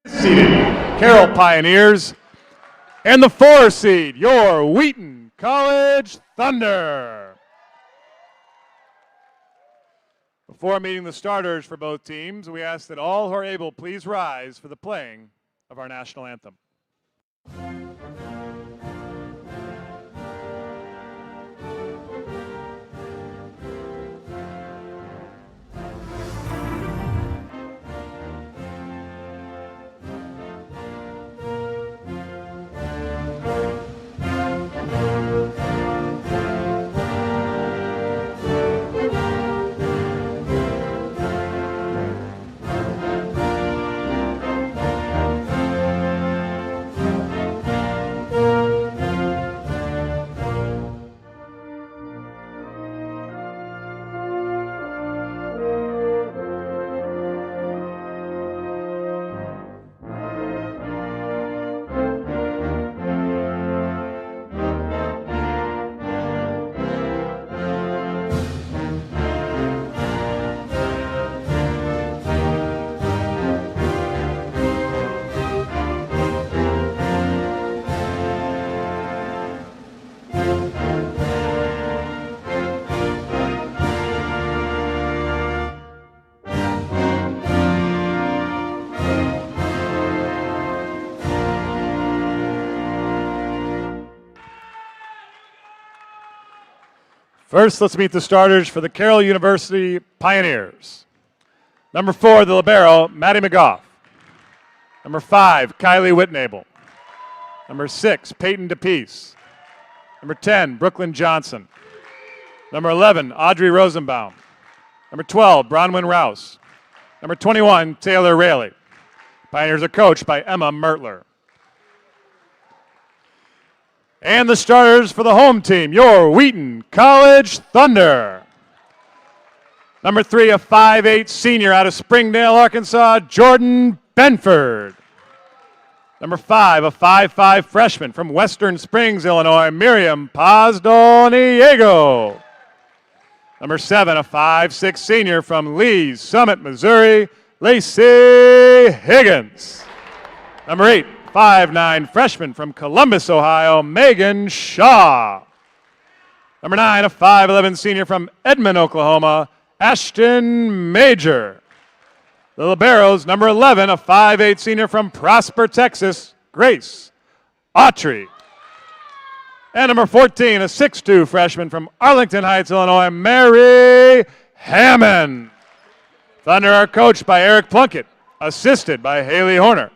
Seeded Carroll Pioneers, and the 4 seed, your Wheaton College Thunder. Before meeting the starters for both teams, we ask that all who are able please rise for the playing of our national anthem. First, let's meet the starters for the Carroll University Pioneers. Number 4, the libero, Maddie McGough. Number 5, Kylie Whitnable. Number 6, Peyton DePeace. Number 10, Brooklyn Johnson. Number 11, Audrey Rosenbaum. Number 12, Bronwyn Rouse. Number 21, Taylor Rayleigh. Pioneers are coached by Emma Mertler. And the starters for the home team, your Wheaton College Thunder. Number 3, a 5'8" senior out of Springdale, Arkansas, Jordan Benford. Number 5, a 5'5" freshman from Western Springs, Illinois, Miriam Paz-Doniego. Number 7, a 5'6" senior from Lee's Summit, Missouri, Lacey Higgins. Number 8, 5'9" freshman from Columbus, Ohio, Megan Shaw. Number 9, a 5'11" senior from Edmond, Oklahoma, Ashton Major. The liberos, number 11, a 5'8" senior from Prosper, Texas, Grace Autry. And number 14, a 6'2" freshman from Arlington Heights, Illinois, Mary Hammond. Thunder are coached by Eric Plunkett, assisted by Haley Horner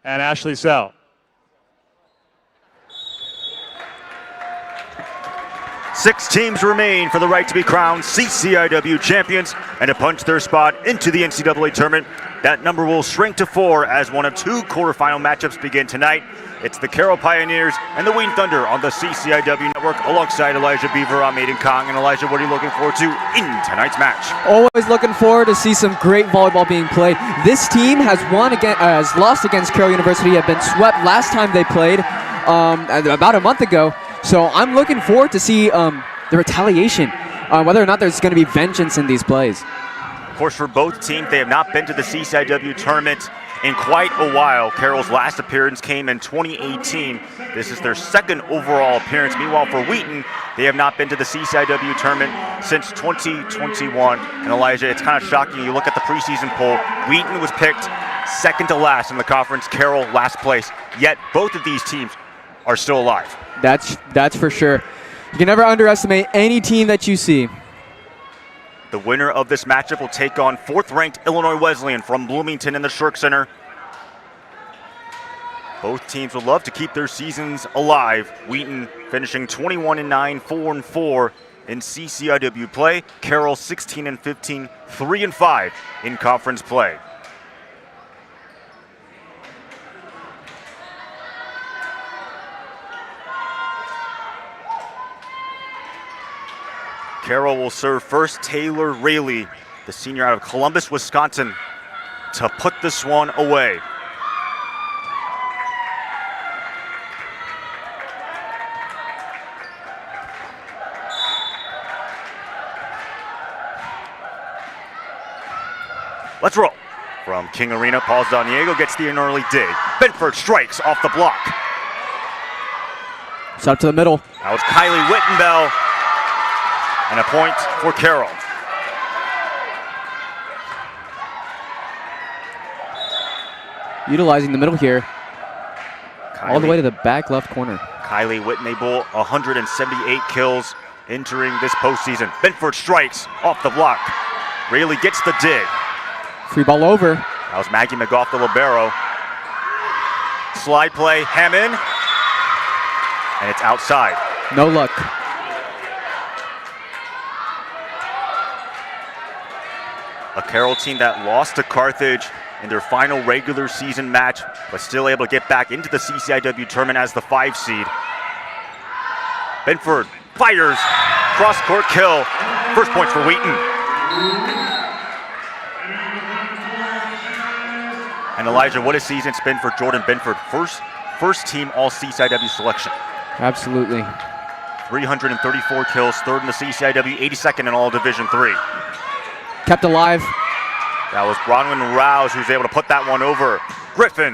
and Ashley Sell. Six teams remain for the right to be crowned CCIW champions and to punch their spot into the NCAA tournament. That number will shrink to 4 as one of 2 quarterfinal matchups begin tonight. It's the Carroll Pioneers and the Wheaton Thunder on the CCIW network alongside Elijah Beaver, I'm Aiden Kong. And Elijah, what are you looking forward to in tonight's match? Always looking forward to see some great volleyball being played. This team has lost against Carroll University, have been swept last time they played about a month ago. So I'm looking forward to see the retaliation, whether or not there's going to be vengeance in these plays. Of course, for both teams, they have not been to the CCIW tournament in quite a while. Carroll's last appearance came in 2018. This is their second overall appearance. Meanwhile, for Wheaton, they have not been to the CCIW tournament since 2021. And Elijah, it's kind of shocking. You look at the preseason poll, Wheaton was picked second to last in the conference, Carroll last place. Yet both of these teams are still alive. That's for sure. You can never underestimate any team that you see. The winner of this matchup will take on 4th-ranked Illinois Wesleyan from Bloomington in the Shirk Center. Both teams would love to keep their seasons alive. Wheaton finishing 21-9, 4-4 in CCIW play. Carroll 16-15, 3-5 in conference play. Carroll will serve first. Taylor Rayleigh, the senior out of Columbus, Wisconsin, to put this one away. Let's roll. From King Arena, Paul Zaniego gets the early dig. Benford strikes off the block. It's up to the middle. That was Kylie Wittenbell. And a point for Carroll. Utilizing the middle here. All the way to the back left corner. Kylie Wittenbell, 178 kills entering this postseason. Benford strikes off the block. Rayleigh gets the dig. Free ball over. That was Maggie McGough, the libero. Slide play, Hammond. And it's outside. No luck. A Carroll team that lost to Carthage in their final regular season match, but still able to get back into the CCIW tournament as the 5 seed. Benford fires, cross-court kill. First points for Wheaton. And Elijah, what a season it's been for Jordan Benford. First team all CCIW selection. Absolutely. 334 kills, third in the CCIW, 82nd in all Division III. Kept alive. That was Bronwyn Rouse who's able to put that one over. Griffin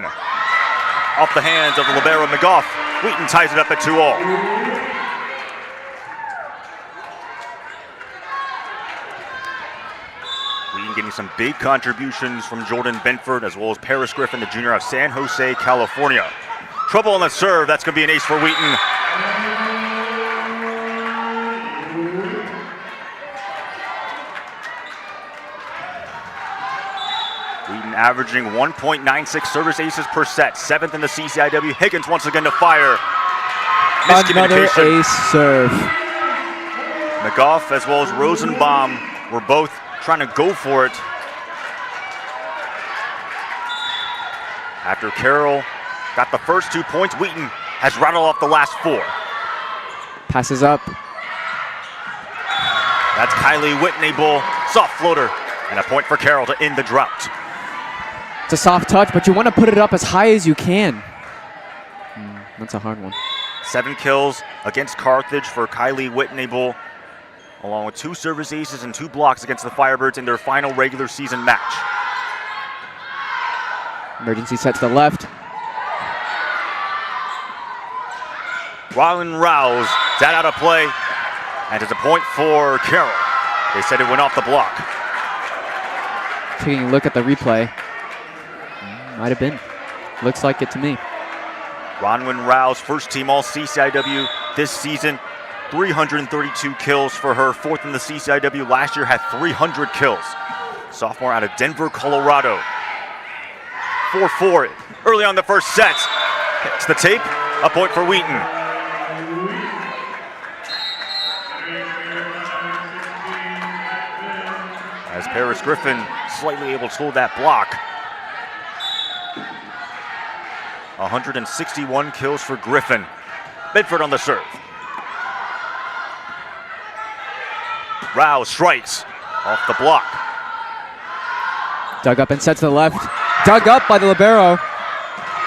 off the hands of the libero McGough. Wheaton ties it up at 2-all. Wheaton getting some big contributions from Jordan Benford as well as Paris Griffin, the junior of San Jose, California. Trouble on the serve, that's going to be an ace for Wheaton. Wheaton averaging 1.96 service aces per set, 7th in the CCIW. Higgins once again to fire. Another ace serve. McGough as well as Rosenbaum were both trying to go for it. After Carroll got the first 2 points, Wheaton has rattled off the last 4. Passes up. That's Kylie Wittenbell, soft floater, and a point for Carroll to end the drought. It's a soft touch, but you want to put it up as high as you can. That's a hard one. 7 kills against Carthage for Kylie Wittenbell, along with 2 service aces and 2 blocks against the Firebirds in their final regular season match. Emergency set to the left. Rylan Rouse, that out of play, and it's a point for Carroll. They said it went off the block. Taking a look at the replay. Might have been. Looks like it to me. Bronwyn Rouse, first team all CCIW this season. 332 kills for her, 4th in the CCIW. Last year had 300 kills. Sophomore out of Denver, Colorado. 4-4 early on the first set. Hits the tape, a point for Wheaton. As Paris Griffin slightly able to hold that block. 161 kills for Griffin. Bedford on the serve. Rouse strikes off the block. Dug up and set to the left. Dug up by the libero.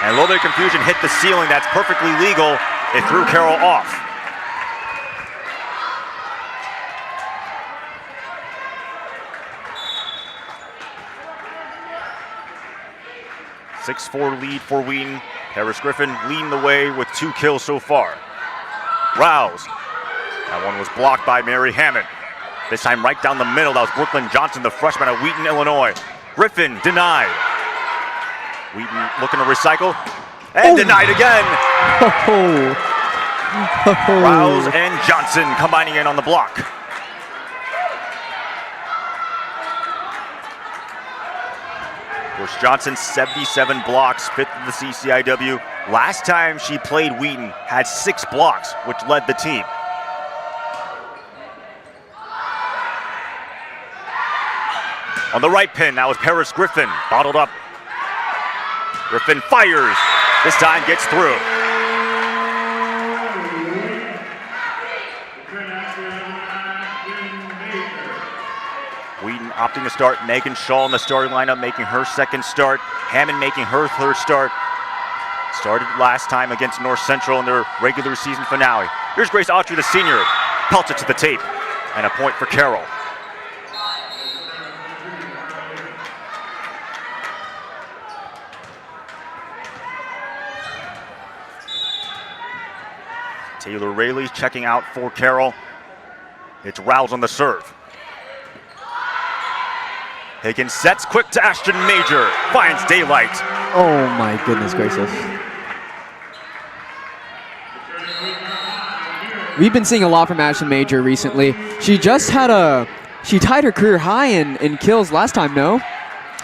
And a little bit of confusion hit the ceiling. That's perfectly legal. It threw Carroll off. .64 lead for Wheaton. Paris Griffin leading the way with 2 kills so far. Rouse. That one was blocked by Mary Hammond. This time right down the middle. That was Brooklyn Johnson, the freshman at Wheaton, Illinois. Griffin denied. Wheaton looking to recycle. And denied again. Rouse and Johnson combining in on the block. Of course, Johnson, 77 blocks, 5th in the CCIW. Last time she played Wheaton, had 6 blocks, which led the team. On the right pin, that was Paris Griffin, bottled up. Griffin fires, this time gets through. Wheaton opting to start Megan Shaw in the starting lineup, making her second start. Hammond making her third start. Started last time against North Central in their regular season finale. Here's Grace Autry, the senior, pelts it to the tape, and a point for Carroll. Taylor Rayleigh checking out for Carroll. It's Rouse on the serve. Higgins sets quick to Ashton Major. Finds daylight. Oh my goodness gracious. We've been seeing a lot from Ashton Major recently. She just had she tied her career high in kills last time, no?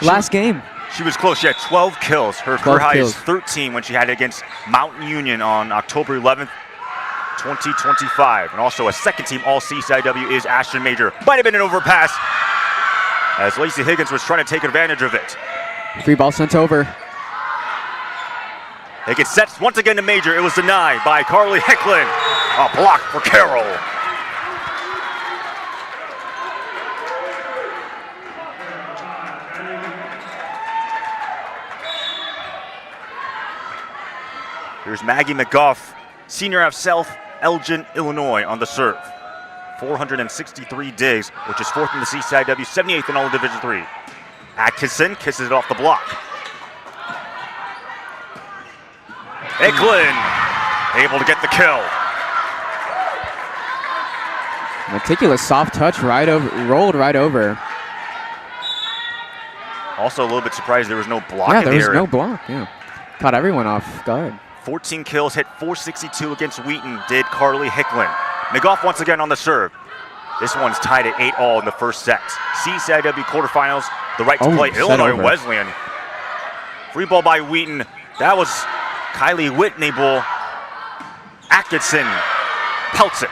Last game. She was close. She had 12 kills. Her career high is 13 when she had it against Mountain Union on October 11th, 2025. And also a second team all CCIW is Ashton Major. Might have been an overpass as Lacey Higgins was trying to take advantage of it. Free ball sent over. Higgins sets once again to Major. It was denied by Carly Hicklin. A block for Carroll. Here's Maggie McGough, senior out of South Elgin, Illinois, on the serve. 463 digs, which is 4th in the CCIW, 78th in all of Division III. Atkinson kisses it off the block. Hicklin able to get the kill. Meticulous soft touch, rolled right over. Also a little bit surprised there was no block in the area. Yeah, there was no block, yeah. Caught everyone off guard. 14 kills, hit 462 against Wheaton, did Carly Hicklin. McGough once again on the serve. This one's tied at 8-all in the first set. CCIW quarterfinals, the right to play Illinois Wesleyan. Free ball by Wheaton. That was Kylie Whitnable. Atkinson pelts it.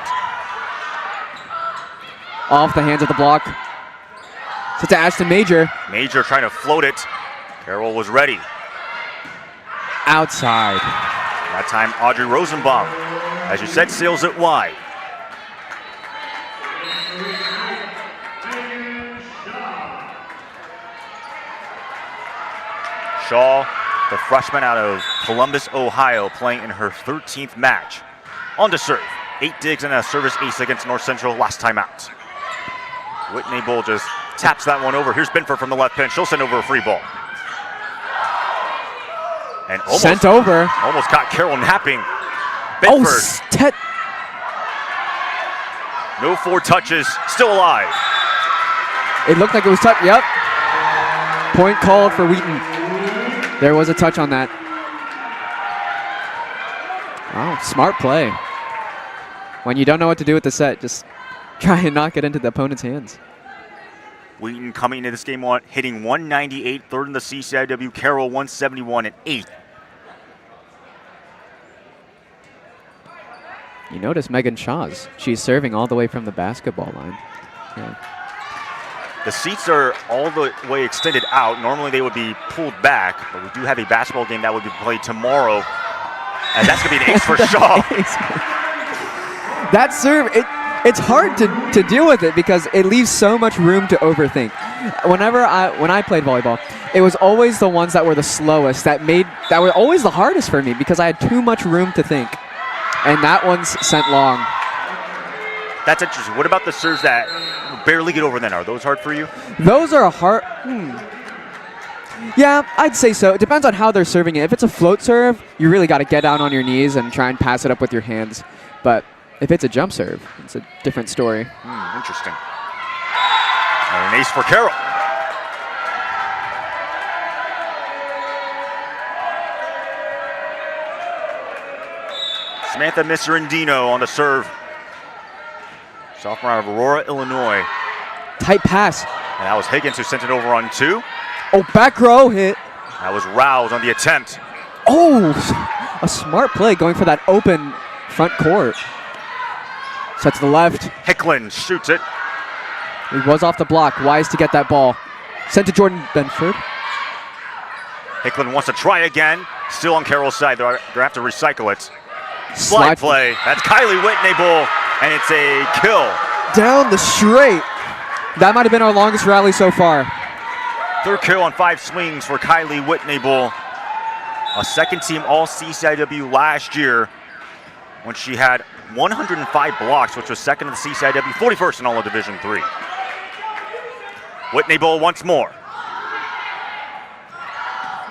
Off the hands of the block. So to Ashton Major. Major trying to float it. Carroll was ready. Outside. That time Audrey Rosenbaum, as you said, sails it wide. Shaw, the freshman out of Columbus, Ohio, playing in her 13th match. On to serve. 8 digs and a service ace against North Central last time out. Whitney Bull just taps that one over. Here's Binford from the left pin. She'll send over a free ball. And almost, sent over. Almost caught Carroll napping. Binford. No 4 touches. Still alive. It looked like it was touch. Yep. Point called for Wheaton. There was a touch on that. Wow, smart play. When you don't know what to do with the set, just try and knock it into the opponent's hands. Wheaton coming into this game hitting 198, third in the CCIW. Carroll 171 and 8th. You notice Megan Shaw's. She's serving all the way from the basketball line. Yeah. The seats are all the way extended out. Normally they would be pulled back, but we do have a basketball game that would be played tomorrow. And that's going to be an ace for Shaw. That serve, it's hard to deal with it because it leaves so much room to overthink. When I played volleyball, it was always the ones that were the slowest that were always the hardest for me because I had too much room to think. And that one's sent long. That's interesting. What about the serves that barely get over then? Are those hard for you? Those are hard. Yeah, I'd say so. It depends on how they're serving it. If it's a float serve, you really got to get down on your knees and try and pass it up with your hands. But if it's a jump serve, it's a different story. Interesting. And an ace for Carroll. Samantha Miserandino on the serve. Sophomore out of Aurora, Illinois. Tight pass. And that was Higgins who sent it over on 2. Oh, back row hit. That was Rouse on the attempt. Oh, a smart play going for that open front court. Set to the left. Hicklin shoots it. He was off the block. Wise to get that ball. Sent to Jordan Benford. Hicklin wants to try again. Still on Carroll's side. They're going to have to recycle it. Slide play. That's Kylie Whitnable, and it's a kill. Down the straight. That might have been our longest rally so far. Third kill on 5 swings for Kylie Whitnable. A second team all CCIW last year when she had 105 blocks, which was second in the CCIW, 41st in all of Division III. Whitnable once more.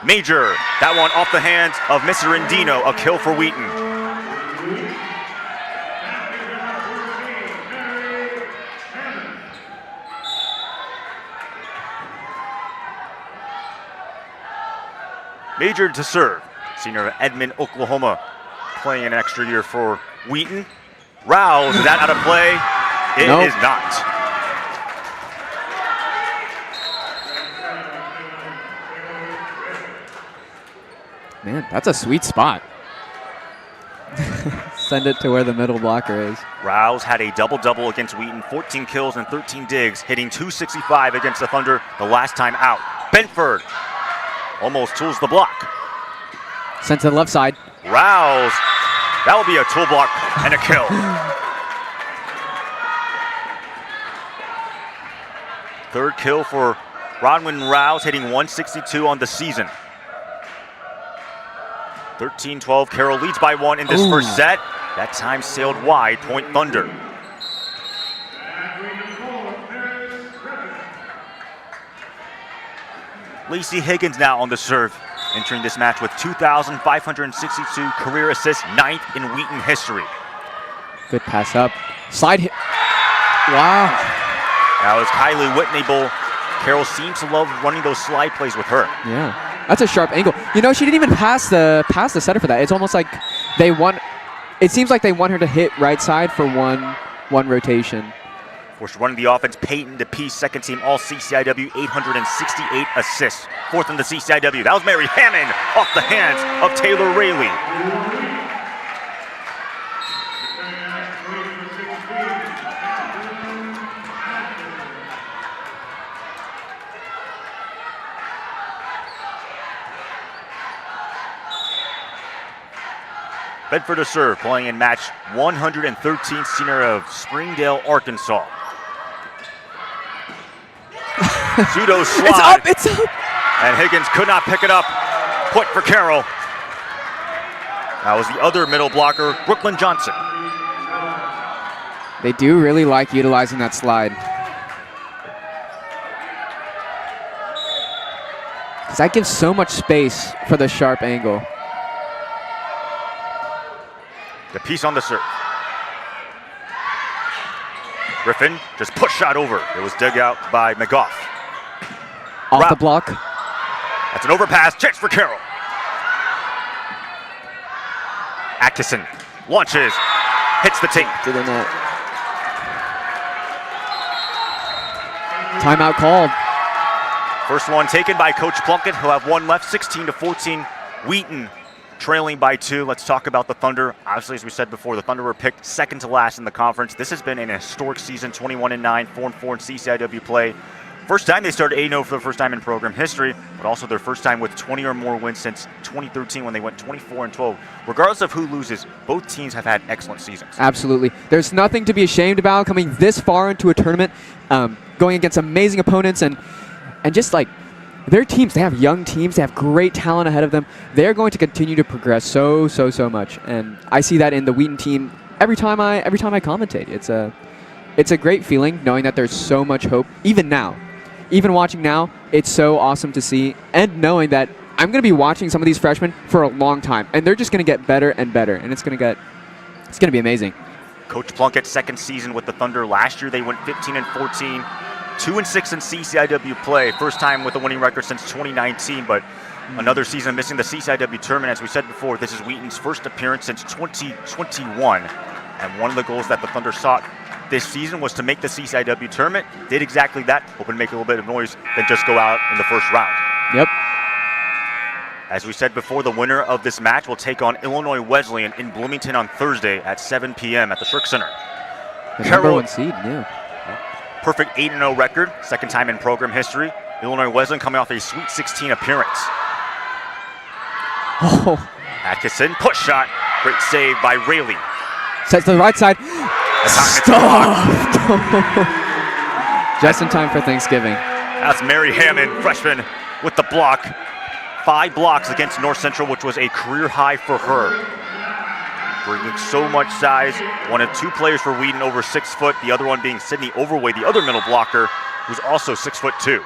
Major, that one off the hands of Miserandino, a kill for Wheaton. Major to serve. Senior of Edmond, Oklahoma, playing an extra year for Wheaton. Rouse, is that out of play? It Nope. is not. Man, that's a sweet spot. Send it to where the middle blocker is. Rouse had a double-double against Wheaton, 14 kills and 13 digs, hitting .265 against the Thunder the last time out. Benford almost tools the block. Sent to the left side. Rouse, that will be a tool block and a kill. Third kill for Rodwin Rouse, hitting .162 on the season. 13-12, Carroll leads by 1 in this first set. That time sailed wide, point Thunder. Lacey Higgins now on the serve, entering this match with 2,562 career assists, 9th in Wheaton history. Good pass up. Slide hit. Wow. Now as Kylie Whitnable, Carroll seems to love running those slide plays with her. Yeah. That's a sharp angle. You know, she didn't even pass the setter for that. It's almost like they want. It seems like they want her to hit right side for one rotation. Of course, running the offense, Peyton DePease, second team all CCIW, 868 assists. Fourth in the CCIW. That was Mary Hammond off the hands of Taylor Rayleigh. Bedford to serve, playing in match 113, senior of Springdale, Arkansas. Pseudo slide. It's up. And Higgins could not pick it up. Point for Carroll. That was the other middle blocker, Brooklyn Johnson. They do really like utilizing that slide. Because that gives so much space for the sharp angle. The piece on the serve. Griffin just push shot over. It was dug out by McGough. Off the block. That's an overpass. Chance for Carroll. Atkinson launches. Hits the tape. To the net. Timeout called. First one taken by Coach Plunkett, who'll have one left, 16-14. Wheaton trailing by 2. Let's talk about the Thunder. Obviously, as we said before, the Thunder were picked second to last in the conference. This has been an historic season, 21-9, 4-4 in CCIW play. First time they started 8-0 for the first time in program history, but also their first time with 20 or more wins since 2013 when they went 24-12. Regardless of who loses, both teams have had excellent seasons. Absolutely. There's nothing to be ashamed about coming this far into a tournament, going against amazing opponents, and just like their teams, they have young teams, they have great talent ahead of them. They're going to continue to progress so much, and I see that in the Wheaton team every time I commentate. It's a great feeling knowing that there's so much hope. Even watching now, it's so awesome to see, and knowing that I'm going to be watching some of these freshmen for a long time, and they're just going to get better and better, and it's going to be amazing. Coach Plunkett's second season with the Thunder. Last year they went 15-14. 2-6 in CCIW play. First time with a winning record since 2019, but another season missing the CCIW tournament. As we said before, this is Wheaton's first appearance since 2021. And one of the goals that the Thunder sought this season was to make the CCIW tournament. Did exactly that. Hoping to make a little bit of noise, then just go out in the first round. Yep. As we said before, the winner of this match will take on Illinois Wesleyan in Bloomington on Thursday at 7 p.m. at the Shirk Center. The number one seed, yeah. Perfect 8-0 record, second time in program history. Illinois Wesleyan coming off a Sweet 16 appearance. Oh. Atkinson, push shot. Great save by Rayleigh. Sets to the right side. Stop! Just in time for Thanksgiving. That's Mary Hammond, freshman, with the block. 5 blocks against North Central, which was a career high for her. Bringing so much size. One of 2 players for Wheaton over 6 foot, the other one being Sydney Overway, the other middle blocker, who's also 6'2".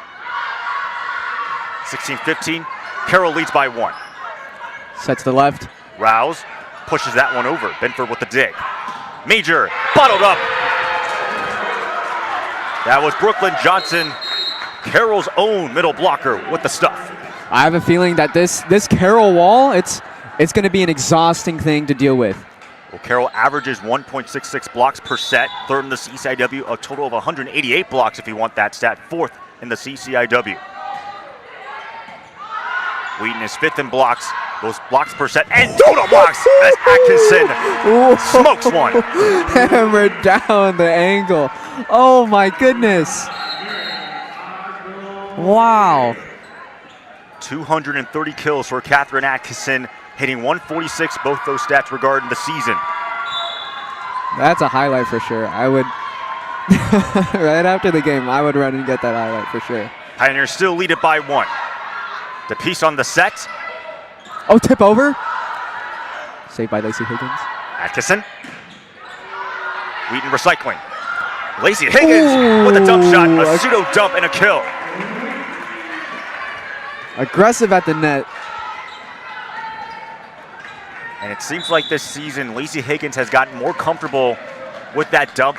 16-15, Carroll leads by 1. Sets to the left. Rouse pushes that one over. Benford with the dig. Major, bottled up. That was Brooklyn Johnson, Carroll's own middle blocker with the stuff. I have a feeling that this Carroll wall, it's going to be an exhausting thing to deal with. Well, Carroll averages 1.66 blocks per set, third in the CCIW, a total of 188 blocks if you want that stat, fourth in the CCIW. Wheaton is fifth in blocks, those blocks per set, and total blocks as Atkinson smokes one. Hammered down the angle. Oh my goodness. Wow. 230 kills for Catherine Atkinson, hitting 146, both those stats regarding the season. That's a highlight for sure. I would, right after the game, I would run and get that highlight for sure. Pioneers still lead it by one. The piece on the set. Oh, tip over. Saved by Lacey Higgins. Atkinson. Wheaton recycling. Lacey Higgins with a dump shot, a pseudo dump and a kill. Aggressive at the net. And it seems like this season, Lacey Higgins has gotten more comfortable with that dump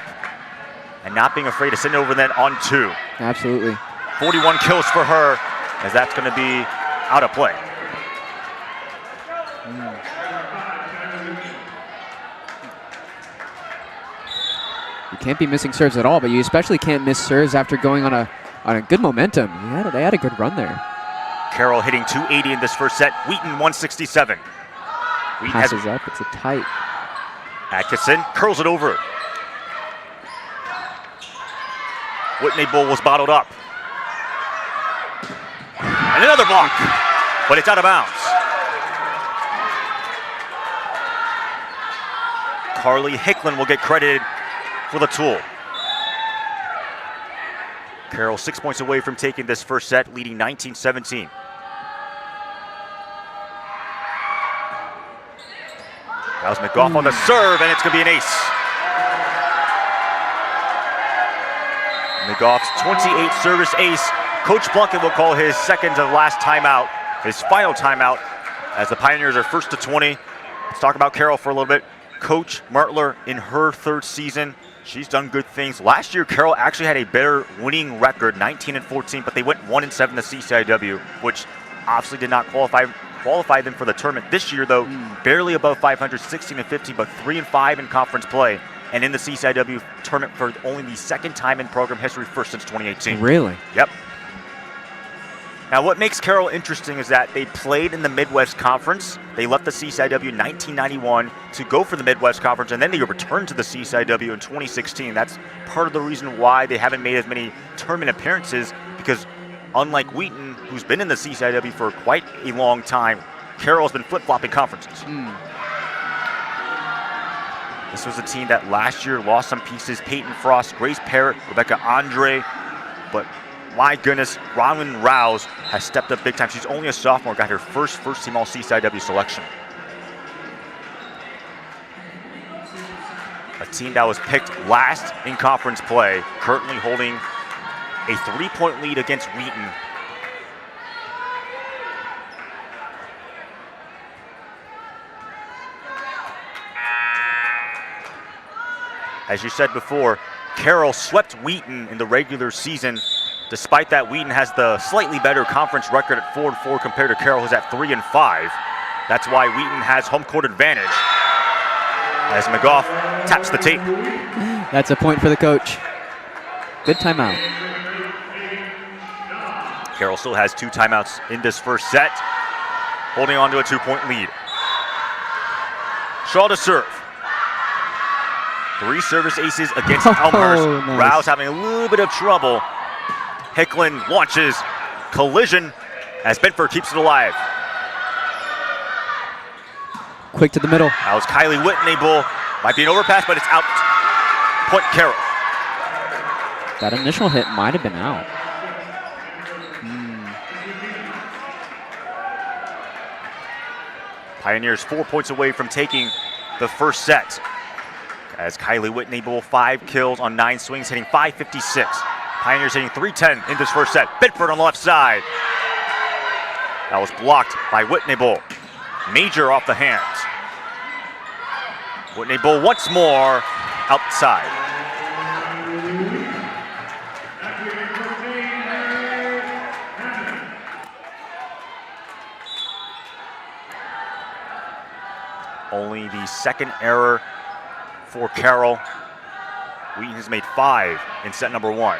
and not being afraid to send it over the net on two. Absolutely. 41 kills for her, as that's going to be out of play. You can't be missing serves at all, but you especially can't miss serves after going on a good momentum. They had a good run there. Carroll hitting 280 in this first set. Wheaton 167. Wheaton Passes up. It's a tight. Atkinson curls it over. Whitney Bull was bottled up. And another block, but it's out of bounds. Carly Hicklin will get credited for the tool. Carroll 6 points away from taking this first set, leading 19-17. That was McGough on the serve, and it's going to be an ace. McGough's 28th service ace. Coach Plunkett will call his second to last timeout, his final timeout, as the Pioneers are first to 20. Let's talk about Carroll for a little bit. Coach Martler in her third season, she's done good things. Last year, Carroll actually had a better winning record, 19-14, but they went 1-7 in the CCIW, which obviously did not qualify them for the tournament. This year, though, barely above 500, 16-15, but 3-5 in conference play, and in the CCIW tournament for only the second time in program history, first since 2018. Really? Yep. Now, what makes Carroll interesting is that they played in the Midwest Conference. They left the CCIW in 1991 to go for the Midwest Conference, and then they returned to the CCIW in 2016. That's part of the reason why they haven't made as many tournament appearances, because unlike Wheaton, who's been in the CCIW for quite a long time, Carroll's been flip-flopping conferences. This was a team that last year lost some pieces. Peyton Frost, Grace Parrott, Rebecca Andre, but my goodness, Ronwyn Rouse has stepped up big time. She's only a sophomore, got her first team all CCIW selection. A team that was picked last in conference play, currently holding a 3-point lead against Wheaton. As you said before, Carroll swept Wheaton in the regular season. Despite that, Wheaton has the slightly better conference record at 4-4 compared to Carroll, who's at 3-5. That's why Wheaton has home court advantage. As McGough taps the tape. That's a point for the coach. Good timeout. Carroll still has 2 timeouts in this first set, holding on to a 2-point lead. Shaw to serve. 3 service aces against Elmhurst. Nice. Rouse having a little bit of trouble. Hicklin launches, collision as Bedford keeps it alive. Quick to the middle. That was Kylie Whitnable. Might be an overpass, but it's out. Point Carroll. That initial hit might have been out. Pioneers 4 points away from taking the first set. As Kylie Whitnable, 5 kills on 9 swings, hitting .556. Pioneers hitting .310 in this first set. Bedford on the left side. That was blocked by Whitnable. Major off the hands. Whitnable once more outside. Only the second error for Carroll. Wheaton has made 5 in set number 1.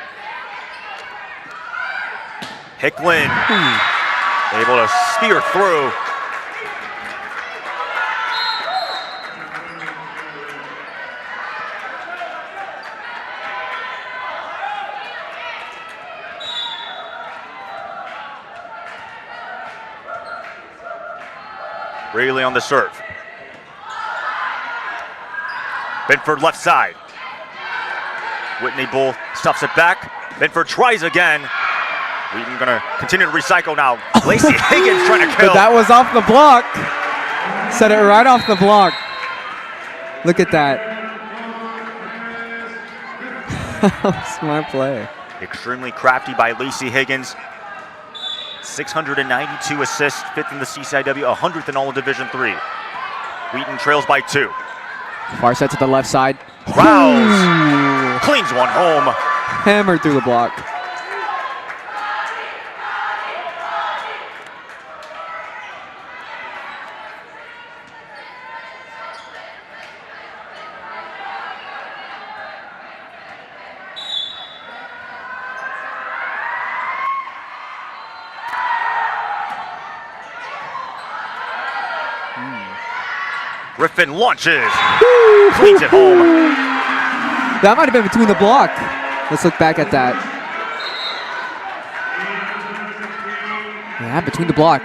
Hicklin able to spear through. Rayleigh on the serve. Benford left side. Whitney Bull stuffs it back. Benford tries again. Wheaton gonna continue to recycle now. Lacey Higgins trying to kill. But that was off the block. Set it right off the block. Look at that. Smart play. Extremely crafty by Lacey Higgins. 692 assists, 5th in the CCIW, 100th in all of Division III. Wheaton trails by 2. Far set to the left side. Rouse cleans one home. Hammered through the block. Griffin launches, cleans it home. That might have been between the block. Let's look back at that. Yeah, between the block.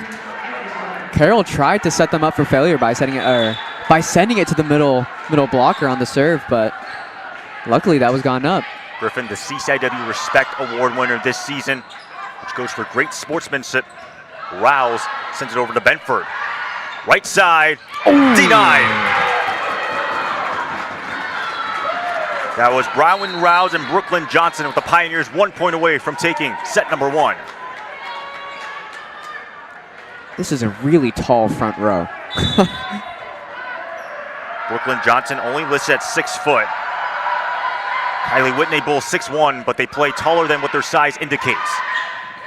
Carroll tried to set them up for failure by sending it to the middle blocker on the serve, but luckily that was gone up. Griffin, the CCIW Respect Award winner this season, which goes for great sportsmanship. Rouse sends it over to Benford. Right side, denied. That was Brown Rouse and Brooklyn Johnson with the Pioneers 1 point away from taking set number 1. This is a really tall front row. Brooklyn Johnson only listed at 6 foot. Kylie Whitney Bull 6'1", but they play taller than what their size indicates.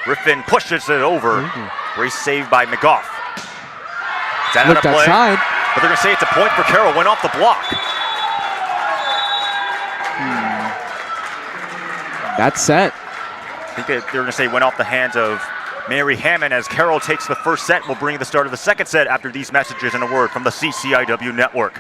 Griffin pushes it over. Great save by McGough. Is that out of play? Outside. But they're going to say it's a point for Carroll. Went off the block. That's set. I think they're going to say went off the hands of Mary Hammond as Carroll takes the first set. We'll bring the start of the second set after these messages and a word from the CCIW network.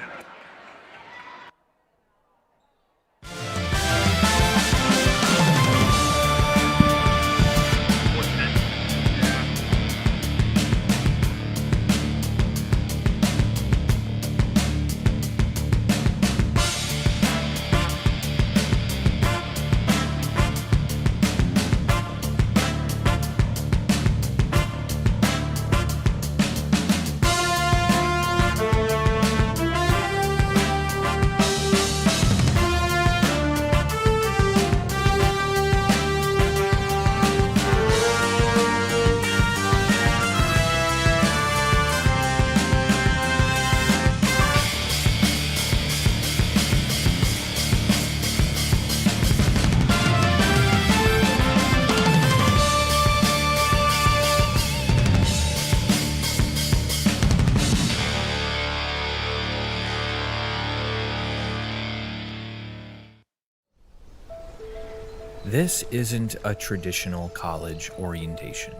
This isn't a traditional college orientation.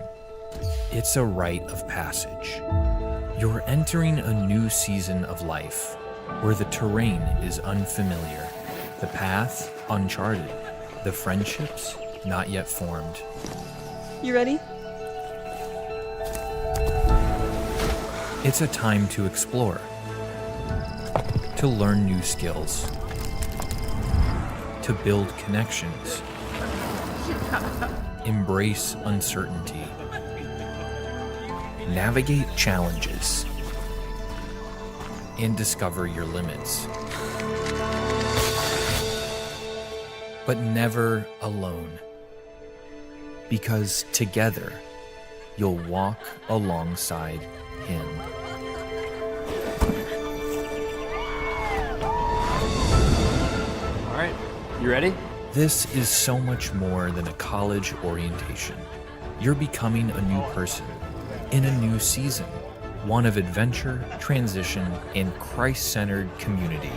It's a rite of passage. You're entering a new season of life where the terrain is unfamiliar, the path uncharted, the friendships not yet formed. You ready? It's a time to explore, to learn new skills, to build connections, embrace uncertainty, navigate challenges, and discover your limits. But never alone, because together you'll walk alongside him. All right, you ready? This is so much more than a college orientation. You're becoming a new person in a new season, one of adventure, transition, and Christ-centered community.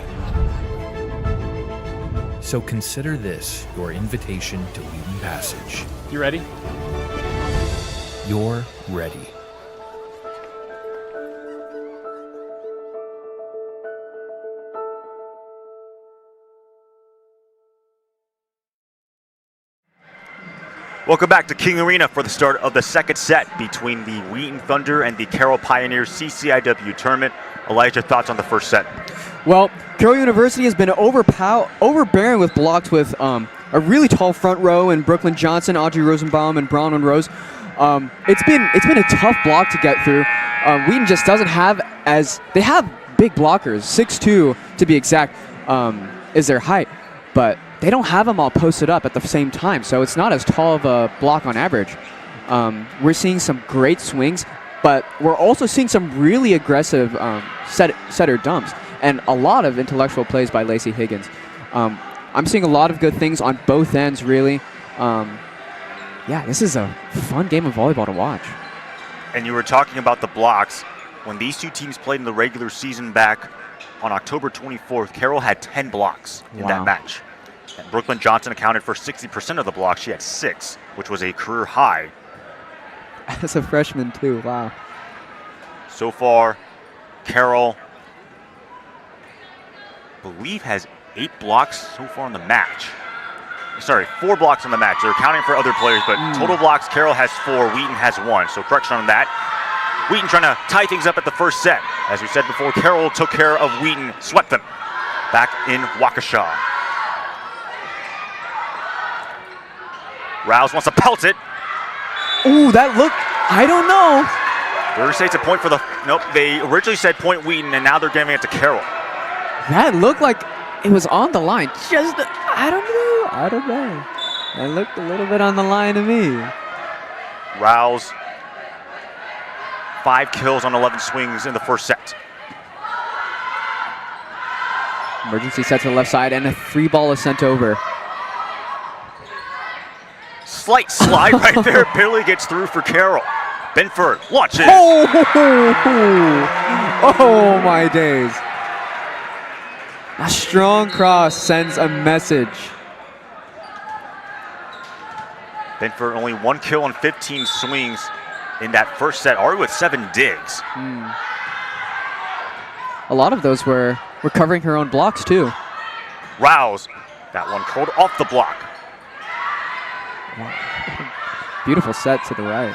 So consider this your invitation to Wheaton Passage. You ready? You're ready. Welcome back to King Arena for the start of the second set between the Wheaton Thunder and the Carroll Pioneers CCIW tournament. Elijah, thoughts on the first set? Well, Carroll University has been overbearing with blocks with a really tall front row and Brooklyn Johnson, Audrey Rosenbaum, and Bronwyn Rose. It's been a tough block to get through. Wheaton just doesn't have they have big blockers, 6'2" to be exact, is their height, but they don't have them all posted up at the same time, so it's not as tall of a block on average. We're seeing some great swings, but we're also seeing some really aggressive setter dumps and a lot of intellectual plays by Lacey Higgins. I'm seeing a lot of good things on both ends, really. Yeah, this is a fun game of volleyball to watch. And you were talking about the blocks. When these two teams played in the regular season back on October 24th, Carroll had 10 blocks in that match. And Brooklyn Johnson accounted for 60% of the blocks. She had 6, which was a career high. As a freshman, too. Wow. So far, Carroll, I believe, has 8 blocks so far in the match. Sorry, 4 blocks in the match. They're accounting for other players, but total blocks, Carroll has 4, Wheaton has 1. So correction on that. Wheaton trying to tie things up at the first set. As we said before, Carroll took care of Wheaton, swept them back in Waukesha. Rouse wants to pelt it. Ooh, that looked, I don't know. They're going to say it's a point for the, nope, they originally said point Wheaton, and now they're giving it to Carroll. That looked like it was on the line. Just, I don't know. That looked a little bit on the line to me. Rouse, 5 kills on 11 swings in the first set. Emergency set to the left side, and a free ball is sent over. Slight slide right there, barely gets through for Carroll. Benford launches. Oh my days. A strong cross sends a message. Benford only 1 kill on 15 swings in that first set, already with 7 digs. A lot of those were covering her own blocks too. Rouse, that one curled off the block. Beautiful set to the right.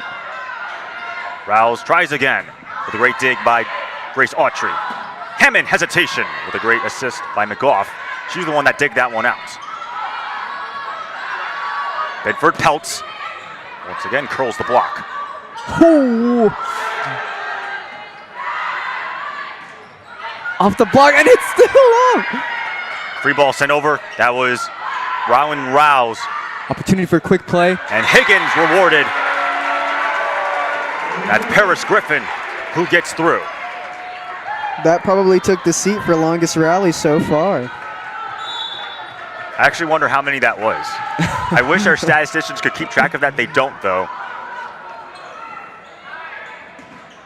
Rouse tries again with a great dig by Grace Autry. Hammond hesitation with a great assist by McGough. She's the one that digged that one out. Bedford pelts. Once again, curls the block. Ooh. Off the block, and it's still long. Free ball sent over. That was Rowan Rouse. Opportunity for a quick play. And Higgins rewarded. That's Paris Griffin who gets through. That probably took the seat for longest rally so far. I actually wonder how many that was. I wish our statisticians could keep track of that. They don't, though.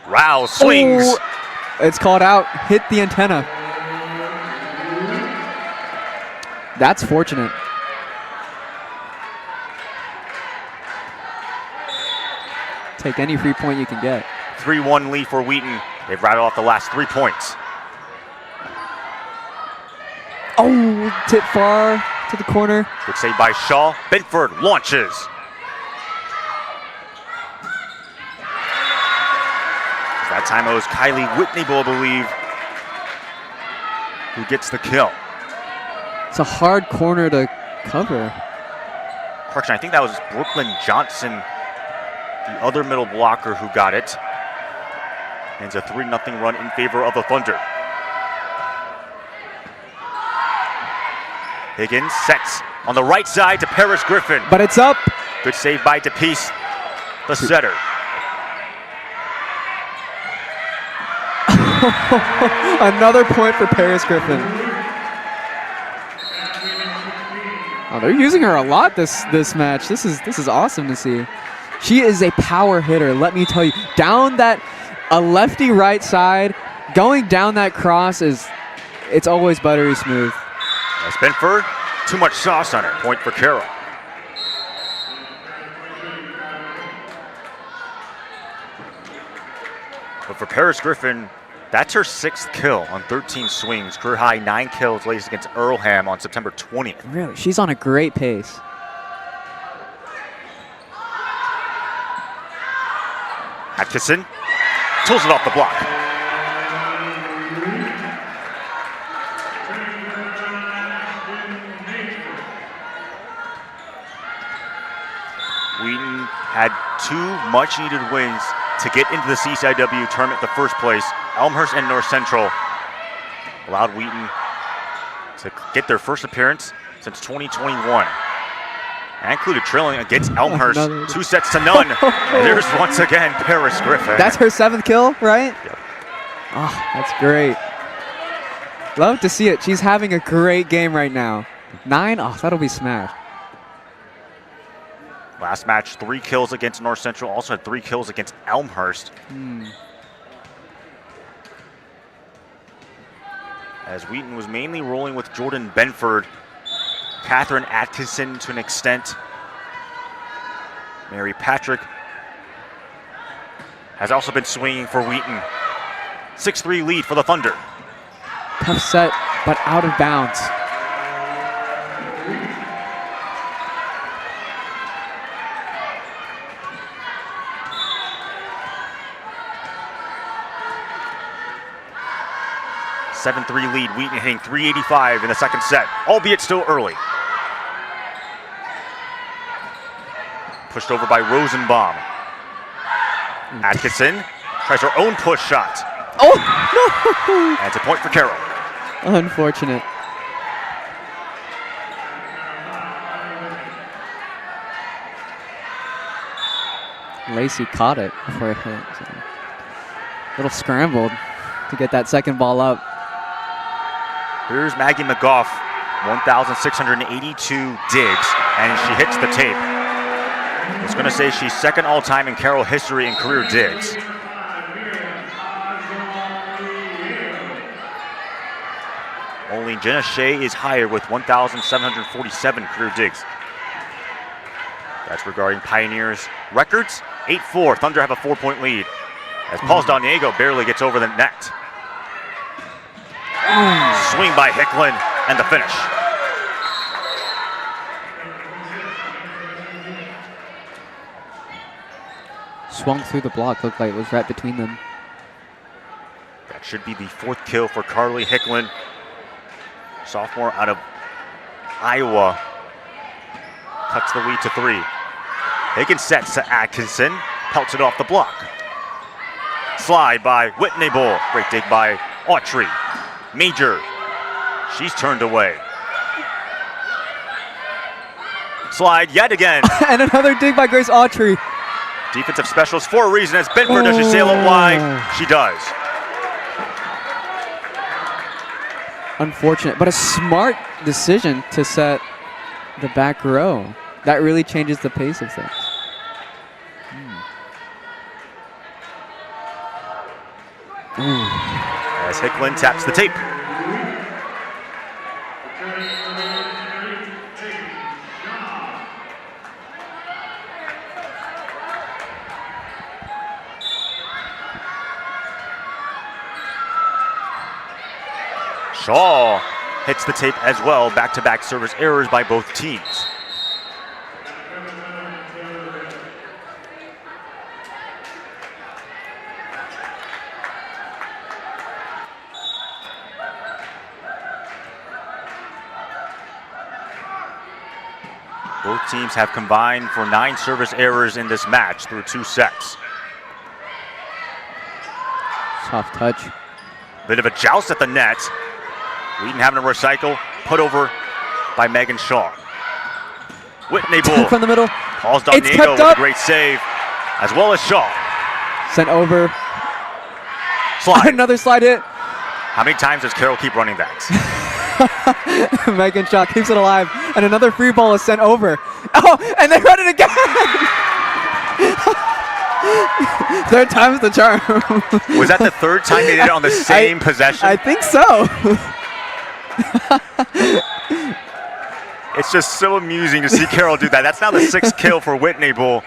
Rouse swings. Ooh. It's called out. Hit the antenna. That's fortunate. Take any free point you can get. 3-1 lead for Wheaton. They've rattled off the last 3 points. Oh, tip far to the corner. Good save by Shaw. Benford launches. That time it was Kylie Whitney, I believe, who gets the kill. It's a hard corner to cover. Correction, I think that was Brooklyn Johnson, the other middle blocker, who got it. And it's a 3-0 run in favor of the Thunder. Higgins sets on the right side to Paris Griffin. But it's up. Good save by DePiece, the setter. Another point for Paris Griffin. Oh, they're using her a lot this match. This is awesome to see. She is a power hitter, let me tell you. Down that A lefty right side, going down that cross it's always buttery smooth. As Benford, too much sauce on it. Point for Carroll. But for Paris Griffin, that's her 6th kill on 13 swings. Career high 9 kills ladies against Earlham on September 20th. Really, she's on a great pace. Atkinson pulls it off the block. Wheaton had 2 much-needed wins to get into the CCIW tournament in the first place. Elmhurst and North Central allowed Wheaton to get their first appearance since 2021. And included trailing against Elmhurst, 2-0. And there's once again Paris Griffin. That's her 7th kill, right? Yep. Oh, that's great. Love to see it. She's having a great game right now. 9, oh, that'll be smashed. Last match, 3 kills against North Central. Also had 3 kills against Elmhurst. As Wheaton was mainly rolling with Jordan Benford, Catherine Atkinson to an extent. Mary Patrick has also been swinging for Wheaton. 6-3 lead for the Thunder. Tough set, but out of bounds. A 7-3 lead, Wheaton hitting 385 in the second set, albeit still early. Pushed over by Rosenbaum. Atkinson tries her own push shot. Oh, no! And it's a point for Carroll. Unfortunate. Lacey caught it before it hit. So. A little scrambled to get that second ball up. Here's Maggie McGough, 1,682 digs, and she hits the tape. I was going to say she's second all-time in Carroll history in career digs. Only Jenna Shea is higher with 1,747 career digs. That's regarding Pioneers' records. 8-4, Thunder have a 4-point lead as Paul Doniego barely gets over the net. Swing by Hicklin and the finish. Swung through the block, looked like it was right between them. That should be the 4th kill for Carly Hicklin. Sophomore out of Iowa. Cuts the lead to 3. Higgins sets to Atkinson, pelts it off the block. Slide by Whitney Bull. Great dig by Autry. Major, she's turned away. Slide yet again. And another dig by Grace Autry. Defensive specials for a reason. As Benford, does she sail it wide? She does. Unfortunate, but a smart decision to set the back row. That really changes the pace of things. As Hicklin taps the tape. Shaw hits the tape as well. Back-to-back service errors by both teams. Both teams have combined for 9 service errors in this match through 2 sets. Soft touch. Bit of a joust at the net. Wheaton having a recycle, put over by Megan Shaw. Whitney Bull from the middle. Paul's Doniego with a great save, as well as Shaw. Sent over. Slide. Another slide hit. How many times does Carroll keep running backs? Megan Shaw keeps it alive, and another free ball is sent over. Oh, and they run it again! Third time's the charm. Was that the third time they did it on the same possession? I think so. It's just so amusing to see Carroll do that. That's now the 6th kill for Whitney Bull.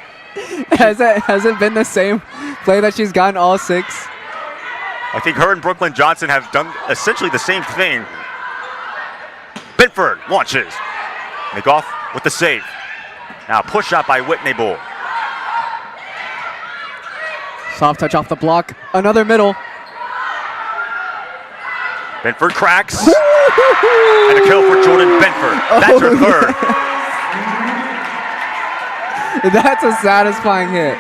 Has it been the same play that she's gotten all 6? I think her and Brooklyn Johnson have done essentially the same thing. Benford launches. McGough with the save. Now push shot by Whitney Bull. Soft touch off the block. Another middle. Benford cracks. And a kill for Jordan Benford. That's her third. That's a satisfying hit.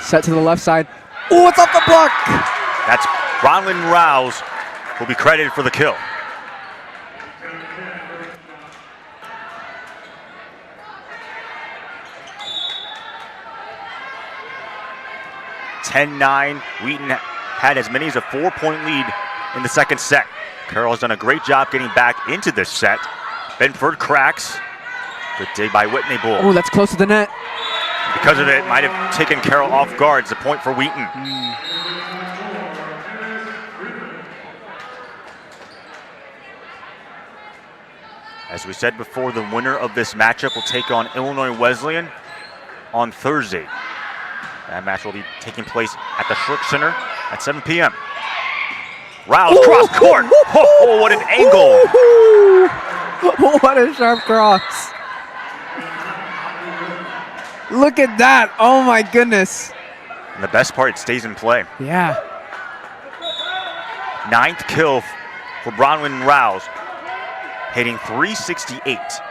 Set to the left side. Oh, it's off the block. That's Bronwyn Rouse will be credited for the kill. (10-9). Wheaton had as many as a 4-point lead in the second set. Carroll has done a great job getting back into this set. Benford cracks. Good dig by Whitney Bull. Oh, that's close to the net. Because of it, might have taken Carroll off guard. It's a point for Wheaton. As we said before, the winner of this matchup will take on Illinois Wesleyan on Thursday. That match will be taking place at the Schlick Center at 7 p.m. Rouse cross court. Oh, what an angle. What a sharp cross. Look at that. Oh my goodness. And the best part, it stays in play. Yeah. 9th kill for Bronwyn Rouse, hitting .368.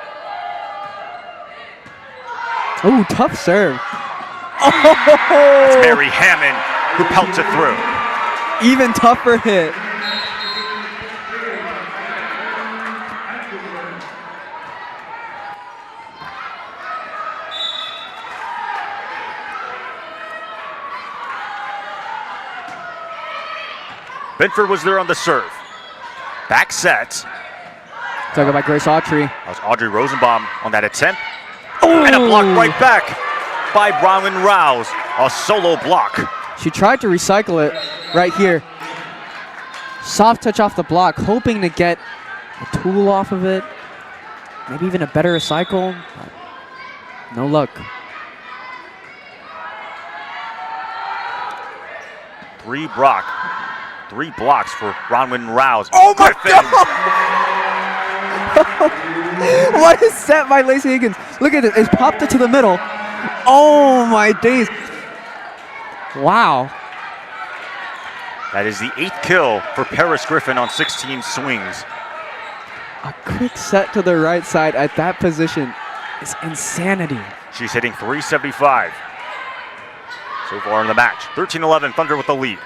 Oh, tough serve. That's Mary Hammond who pelts it through. Even tougher hit. Benford was there on the serve. Back set. Talk by Grace Autry. That was Audrey Rosenbaum on that attempt. Oh! And a block right back by Bronwyn Rouse. A solo block. She tried to recycle it right here. Soft touch off the block, hoping to get a tool off of it. Maybe even a better recycle. No luck. Three blocks for Bronwyn Rouse. Oh my God! What is set by Lacey Higgins? Look at it. It's popped it to the middle. Oh my days. Wow. That is the 8th kill for Paris Griffin on 16 swings. A quick set to the right side at that position is insanity. She's hitting .375 so far in the match. 13-11, Thunder with the lead.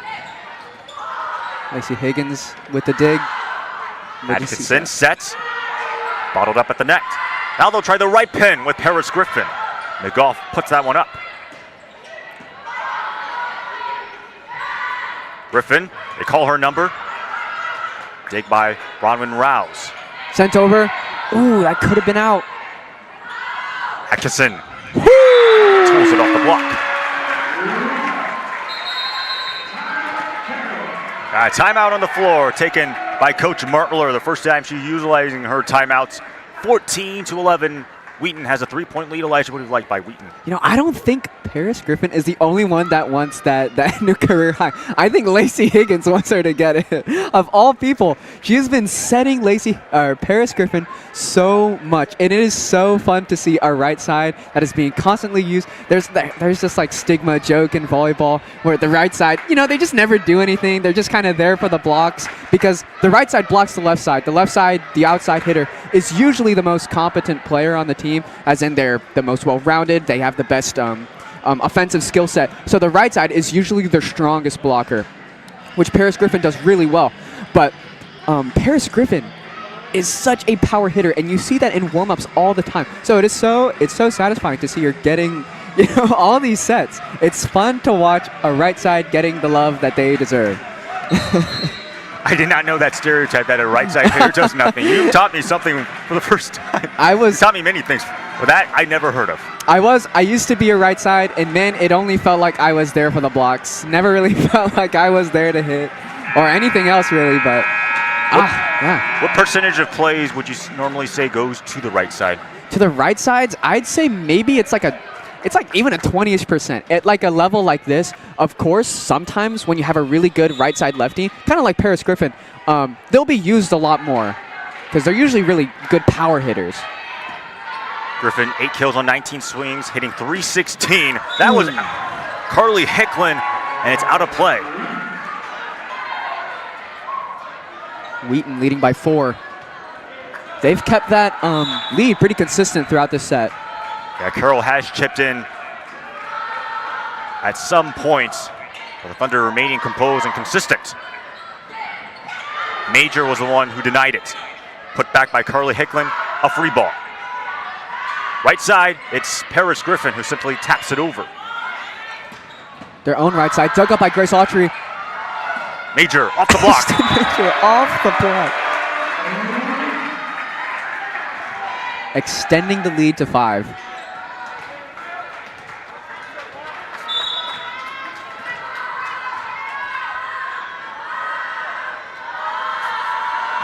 Lacey Higgins with the dig. Atkinson sets, bottled up at the net. Now they'll try the right pin with Paris Griffin. McGough puts that one up. Griffin, they call her number. Dig by Bronwyn Rouse. Sent over. Ooh, that could have been out. Atkinson tools it off the block. Timeout on the floor taken by Coach Martler. The first time she's utilizing her timeouts. 14-11. Wheaton has a 3-point lead. Elijah, what do you like by Wheaton? You know, I don't think Paris Griffin is the only one that wants that new career high. I think Lacey Higgins wants her to get it. Of all people, she has been setting Paris Griffin so much, and it is so fun to see our right side that is being constantly used. There's this like stigma joke in volleyball where the right side, you know, they just never do anything. They're just kind of there for the blocks because the right side blocks the left side. The left side, the outside hitter, is usually the most competent player on the team, as in they're the most well-rounded. They have the best offensive skill set. So the right side is usually their strongest blocker, which Paris Griffin does really well. But Paris Griffin is such a power hitter, and you see that in warm-ups all the time. So it's so satisfying to see her getting You know, all these sets. It's fun to watch a right side getting the love that they deserve. I did not know that stereotype that a right side hitter does nothing. You taught me something for the first time. You taught me many things, but that I never heard of. I used to be a right side, and man, it only felt like I was there for the blocks. Never really felt like I was there to hit or anything else really, but yeah. What percentage of plays would you normally say goes to the right side? To the right sides, I'd say maybe it's like even a 20-ish%. At like a level like this, of course, sometimes when you have a really good right side lefty, kind of like Paris Griffin, they'll be used a lot more because they're usually really good power hitters. Griffin, 8 kills on 19 swings, hitting .316. That was Carly Hicklin, and it's out of play. Wheaton leading by 4. They've kept that lead pretty consistent throughout this set. Yeah, Carroll has chipped in at some points, but the Thunder remaining composed and consistent. Major was the one who denied it. Put back by Carly Hicklin, a free ball. Right side, it's Paris Griffin who simply taps it over. Their own right side, dug up by Grace Autry. Major off the block. Major off the block. Extending the lead to 5.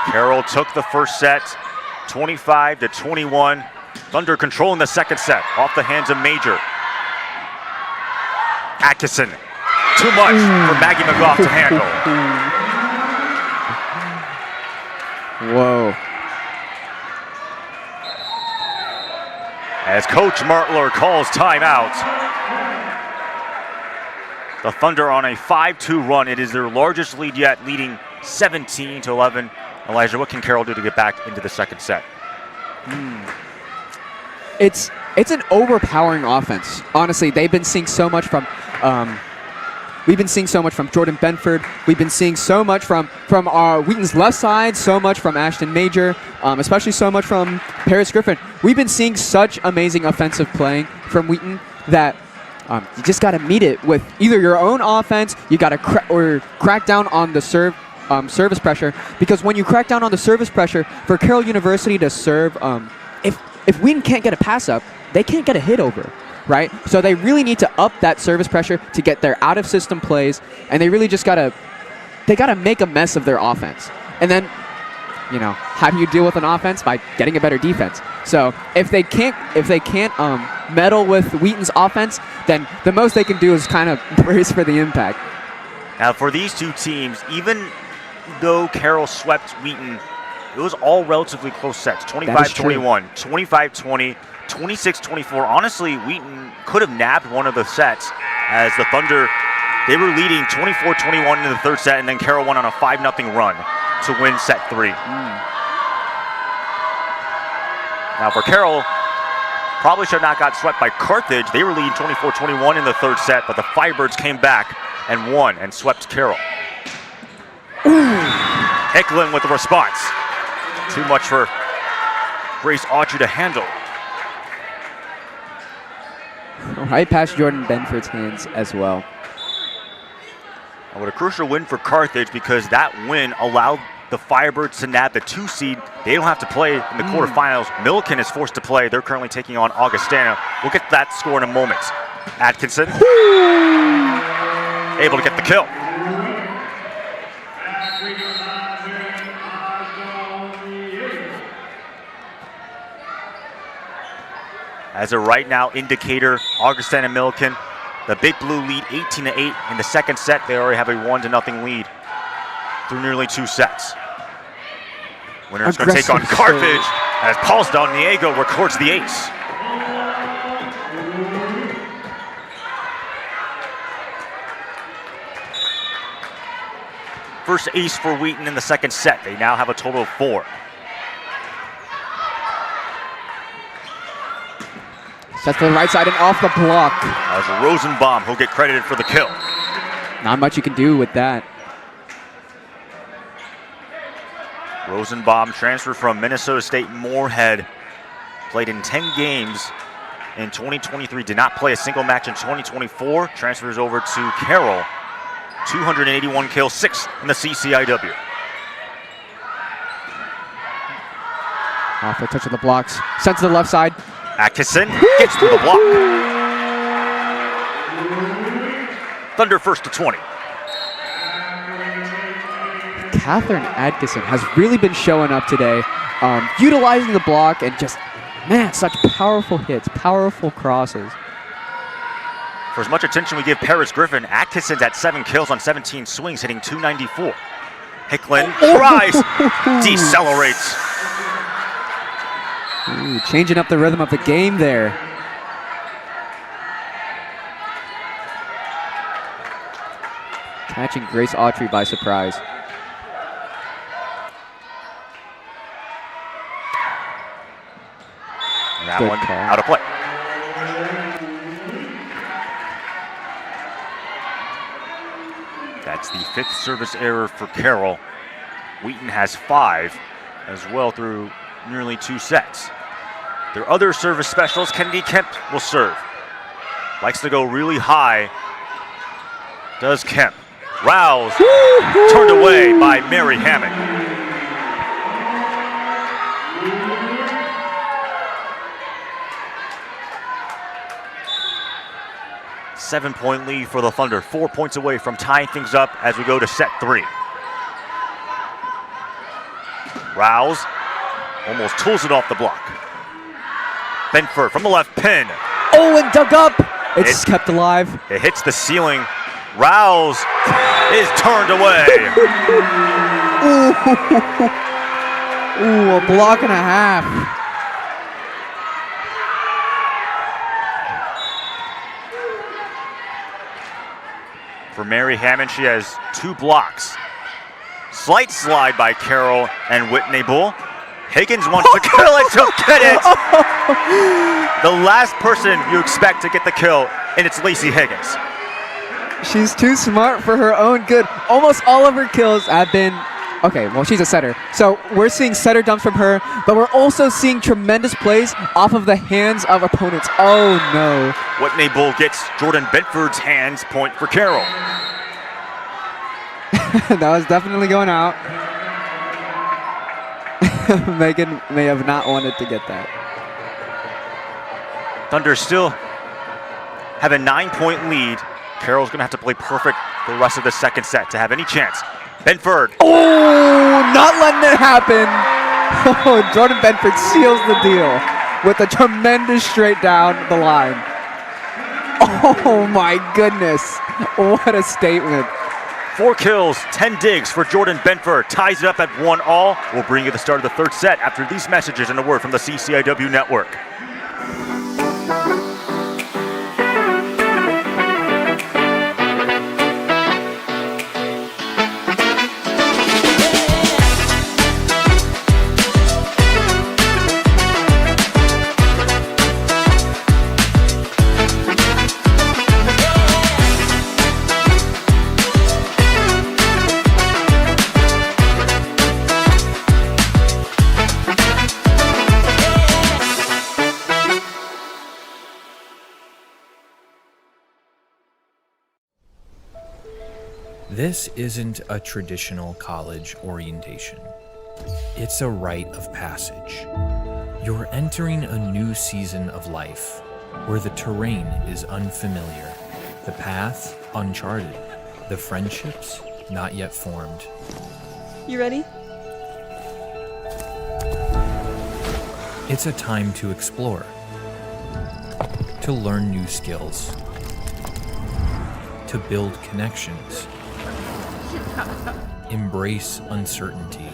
Carroll took the first set, 25-21. Thunder controlling the second set, off the hands of Major. Atkinson, too much for Maggie McGough to handle. Whoa. As Coach Martler calls timeout. The Thunder on a 5-2 run. It is their largest lead yet, leading 17-11. Elijah, what can Carroll do to get back into the second set? It's an overpowering offense. Honestly, they've been seeing so much from we've been seeing so much from Jordan Benford. We've been seeing so much from our Wheaton's left side, so much from Ashton Major, especially so much from Paris Griffin. We've been seeing such amazing offensive playing from Wheaton that you just got to meet it with either your own offense, you got to crack down on the service pressure, because when you crack down on the service pressure for Carroll University to serve, if Wheaton can't get a pass up, they can't get a hit over, right? So they really need to up that service pressure to get their out-of-system plays, and they really just gotta make a mess of their offense. And then, you know, how do you deal with an offense? By getting a better defense. So if they can't meddle with Wheaton's offense, then the most they can do is kind of brace for the impact. Now for these two teams, even though Carroll swept Wheaton, it was all relatively close sets, 25-21, 25-20, 26-24. Honestly, Wheaton could have nabbed one of the sets as the Thunder, they were leading 24-21 in the third set, and then Carroll went on a 5-0 run to win set 3. Now for Carroll, probably should not got swept by Carthage. They were leading 24-21 in the third set, but the Firebirds came back and won and swept Carroll. Hicklin with the response. Too much for Grace Autry to handle. Right past Jordan Benford's hands as well. What a crucial win for Carthage, because that win allowed the Firebirds to nab the 2 seed. They don't have to play in the quarterfinals. Milliken is forced to play. They're currently taking on Augustana. We'll get that score in a moment. Atkinson able to get the kill. As a right now indicator, Augustana Milliken, the Big Blue lead 18-8 in the second set. They already have a 1-0 lead through nearly 2 sets. Winner's going to take on Carthage as Paul Del Niego records the ace. First ace for Wheaton in the second set. They now have a total of 4. That's to the right side and off the block. As Rosenbaum, who'll get credited for the kill. Not much you can do with that. Rosenbaum transferred from Minnesota State Moorhead. Played in 10 games in 2023, did not play a single match in 2024, transfers over to Carroll. 281 kills, 6th in the CCIW. Off the touch of the blocks. Sent to the left side. Atkinson gets through the block. Thunder first to 20. Catherine Atkinson has really been showing up today, utilizing the block and just, man, such powerful hits, powerful crosses. For as much attention we give Paris Griffin, Atkinson's at 7 kills on 17 swings, hitting 294. Hicklin tries, decelerates. Ooh, changing up the rhythm of the game there. Catching Grace Autry by surprise. And that Good one call. out of play. That's the 5th service error for Carroll. Wheaton has 5 as well through nearly 2 sets. Their other service specialist, Kennedy Kemp, will serve. Likes to go really high. Does Kemp. Rouse turned away by Mary Hammond. Seven-point lead for the Thunder. 4 points away from tying things up as we go to set 3. Rouse almost tools it off the block. Benford from the left pin. Oh, and dug up. It's kept alive. It hits the ceiling. Rouse is turned away. Ooh, a block and a half. For Mary Hammond, she has 2 blocks. Slight slide by Carroll and Whitney Bull. Higgins wants to kill it, to get it. The last person you expect to get the kill, and it's Lacey Higgins. She's too smart for her own good. Almost all of her kills have been, okay, well, she's a setter. So we're seeing setter dumps from her, but we're also seeing tremendous plays off of the hands of opponents. Oh, no. Whitney Bull gets Jordan Benford's hands, point for Carroll. That was definitely going out. Megan may have not wanted to get that. Thunder still have a 9-point lead. Carroll's going to have to play perfect the rest of the second set to have any chance. Benford. Oh, not letting it happen. Oh, Jordan Benford seals the deal with a tremendous straight down the line. Oh my goodness. What a statement. 4 kills, 10 digs for Jordan Benford. Ties it up at 1-all. We'll bring you the start of the third set after these messages and a word from the CCIW network. This isn't a traditional college orientation. It's a rite of passage. You're entering a new season of life where the terrain is unfamiliar, the path uncharted, the friendships not yet formed. You ready? It's a time to explore, to learn new skills, to build connections, embrace uncertainty,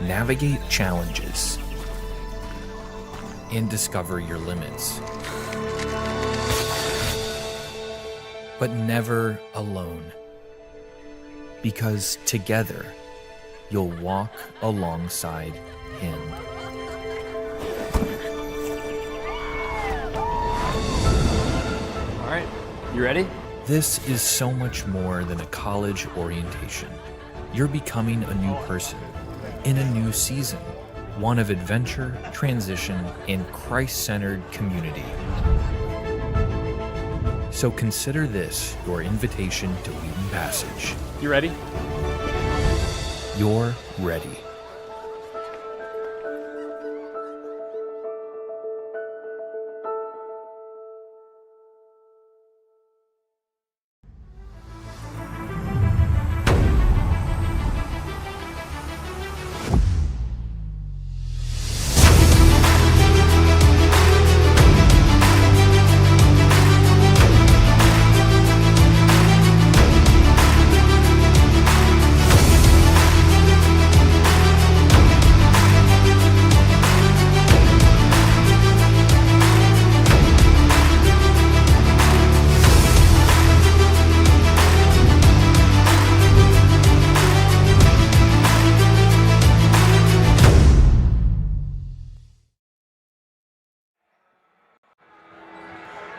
navigate challenges, and discover your limits. But never alone, because together you'll walk alongside him. All right, you ready? This is so much more than a college orientation. You're becoming a new person in a new season one of adventure, transition, and Christ-centered community. So consider this your invitation to Wheaton Passage. You ready? You're ready.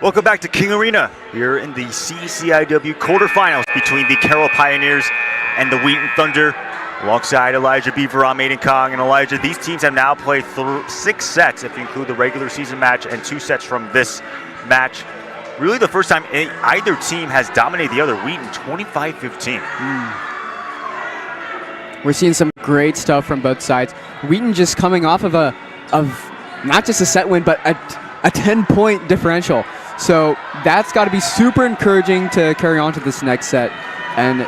Welcome back to King Arena. Here in the CCIW quarterfinals between the Carroll Pioneers and the Wheaton Thunder. Alongside Elijah Beaver, I'm Aiden Kong, and Elijah, these teams have now played 6 sets if you include the regular season match and 2 sets from this match. Really the first time either team has dominated the other. Wheaton 25-15. We're seeing some great stuff from both sides. Wheaton just coming off of not just a set win, but a 10-point differential. So that's got to be super encouraging to carry on to this next set. And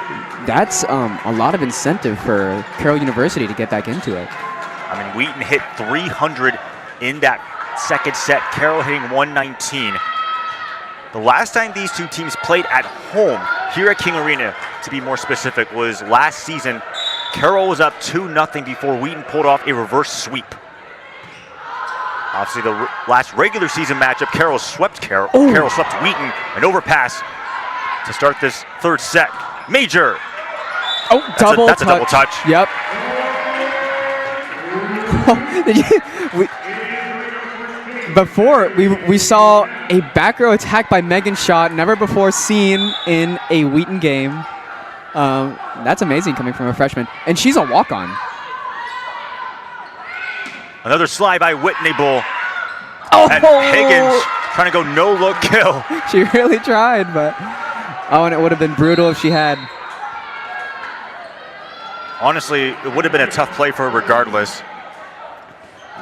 that's a lot of incentive for Carroll University to get back into it. I mean, Wheaton hit 300 in that second set. Carroll hitting 119. The last time these two teams played at home here at King Arena, to be more specific, was last season. Carroll was up 2-0 before Wheaton pulled off a reverse sweep. Obviously, the last regular season matchup, Carroll swept Wheaton, an overpass to start this third set. Major. Oh, that's a double touch. Yep. Before, we saw a back row attack by Megan Schott, never before seen in a Wheaton game. That's amazing coming from a freshman. And she's a walk-on. Another slide by Whitney Bull. Oh! And Higgins trying to go no-look kill. She really tried, but... Oh, and it would have been brutal if she had. Honestly, it would have been a tough play for her regardless.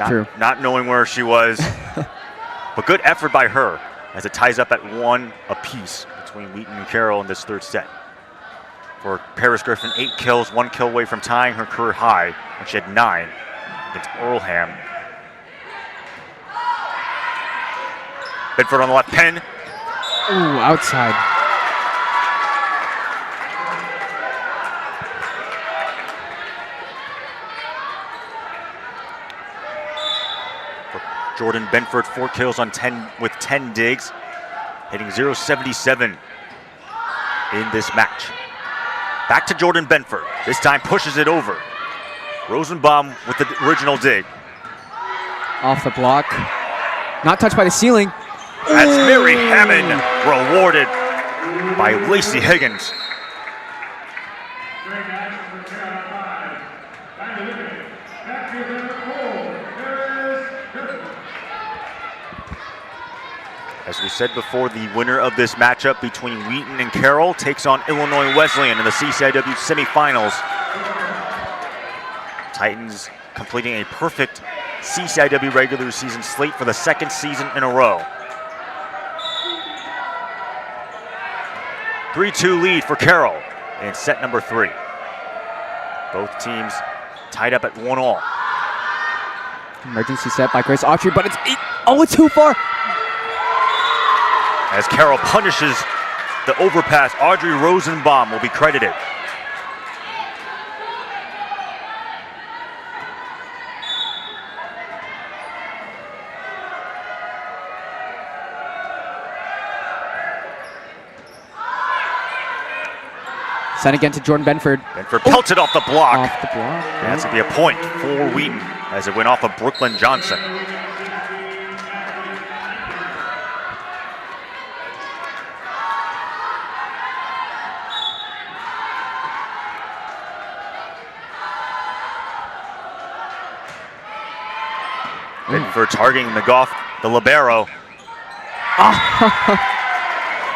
True. Not knowing where she was. But good effort by her as it ties up at 1 apiece between Wheaton and Carroll in this third set. For Paris Griffin, 8 kills, 1 kill away from tying her career high when she had 9 against Earlham. Bedford on the left pin. Ooh, outside. For Jordan Benford, 4 kills on 10 with 10 digs, hitting .077 in this match. Back to Jordan Benford. This time pushes it over. Rosenbaum with the original dig. Off the block. Not touched by the ceiling. That's Mary Hammond rewarded by Lacey Higgins. As we said before, the winner of this matchup between Wheaton and Carroll takes on Illinois Wesleyan in the CCIW semifinals. Titans completing a perfect CCIW regular season slate for the 2nd season in a row. 3-2 lead for Carroll in set number 3. Both teams tied up at 1-1. Emergency set by Grace Autry, but it's too far. As Carroll punishes the overpass, Audrey Rosenbaum will be credited. Send again to Jordan Benford. Benford pelted off the block. Off the block. And that's going to be a point for Wheaton as it went off of Brooklyn Johnson. For targeting McGough, the libero.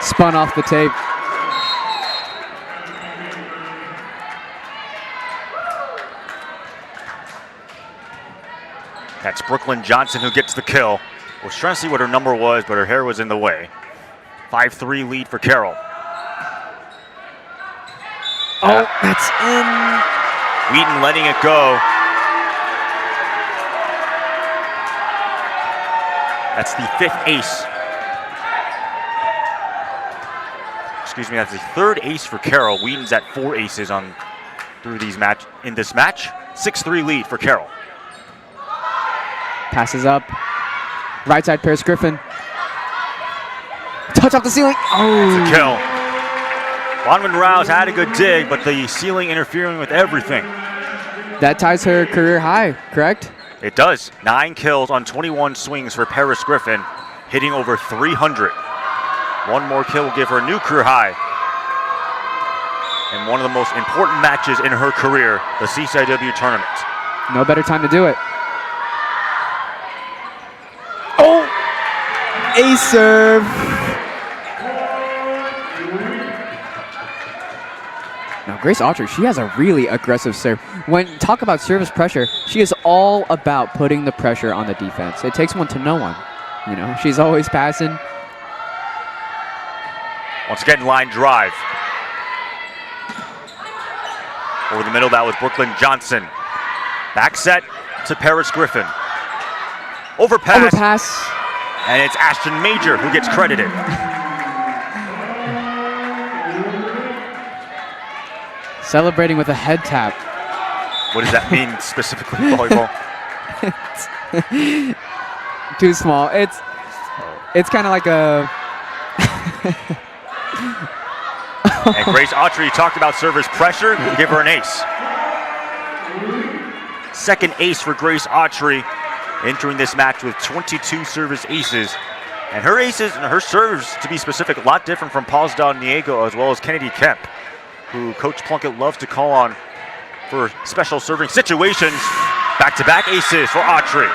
Spun off the tape. That's Brooklyn Johnson who gets the kill. I was trying to see what her number was, but her hair was in the way. 5-3 lead for Carroll. Oh, that's in. Wheaton letting it go. That's the 5th ace. Excuse me, that's the 3rd ace for Carroll. Wheaton's at 4 aces in this match. 6-3 lead for Carroll. Passes up. Right side, Paris Griffin. Touch off the ceiling. Oh. It's a kill. Bonwin Rouse had a good dig, but the ceiling interfering with everything. That ties her career high, correct? It does. 9 kills on 21 swings for Paris Griffin, hitting over 300. One more kill will give her a new career high. And one of the most important matches in her career, the CCIW tournament. No better time to do it. Oh! Ace serve. Now, Grace Autry, she has a really aggressive serve. When talk about service pressure, she is all about putting the pressure on the defense. It takes one to know one. You know, she's always passing. Once again, line drive. Over the middle, that was Brooklyn Johnson. Back set to Paris Griffin. Overpass. And it's Ashton Major who gets credited. Celebrating with a head tap. What does that mean specifically in volleyball? Too small. It's kind of like a. And Grace Autry talked about service pressure. Give her an ace. 2nd ace for Grace Autry, entering this match with 22 service aces. And her aces and her serves, to be specific, a lot different from Paul's Don Diego as well as Kennedy Kemp, who Coach Plunkett loves to call on for special serving situations. Back-to-back aces for Autry.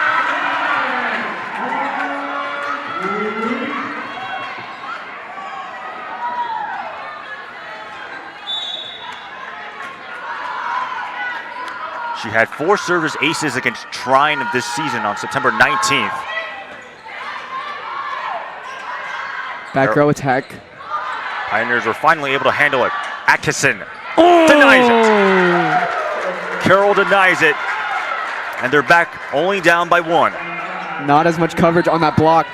She had 4 service aces against Trine of this season on September 19th. Back row attack. Pioneers were finally able to handle it. Atkinson denies it. Carroll denies it. And they're back only down by 1. Not as much coverage on that block.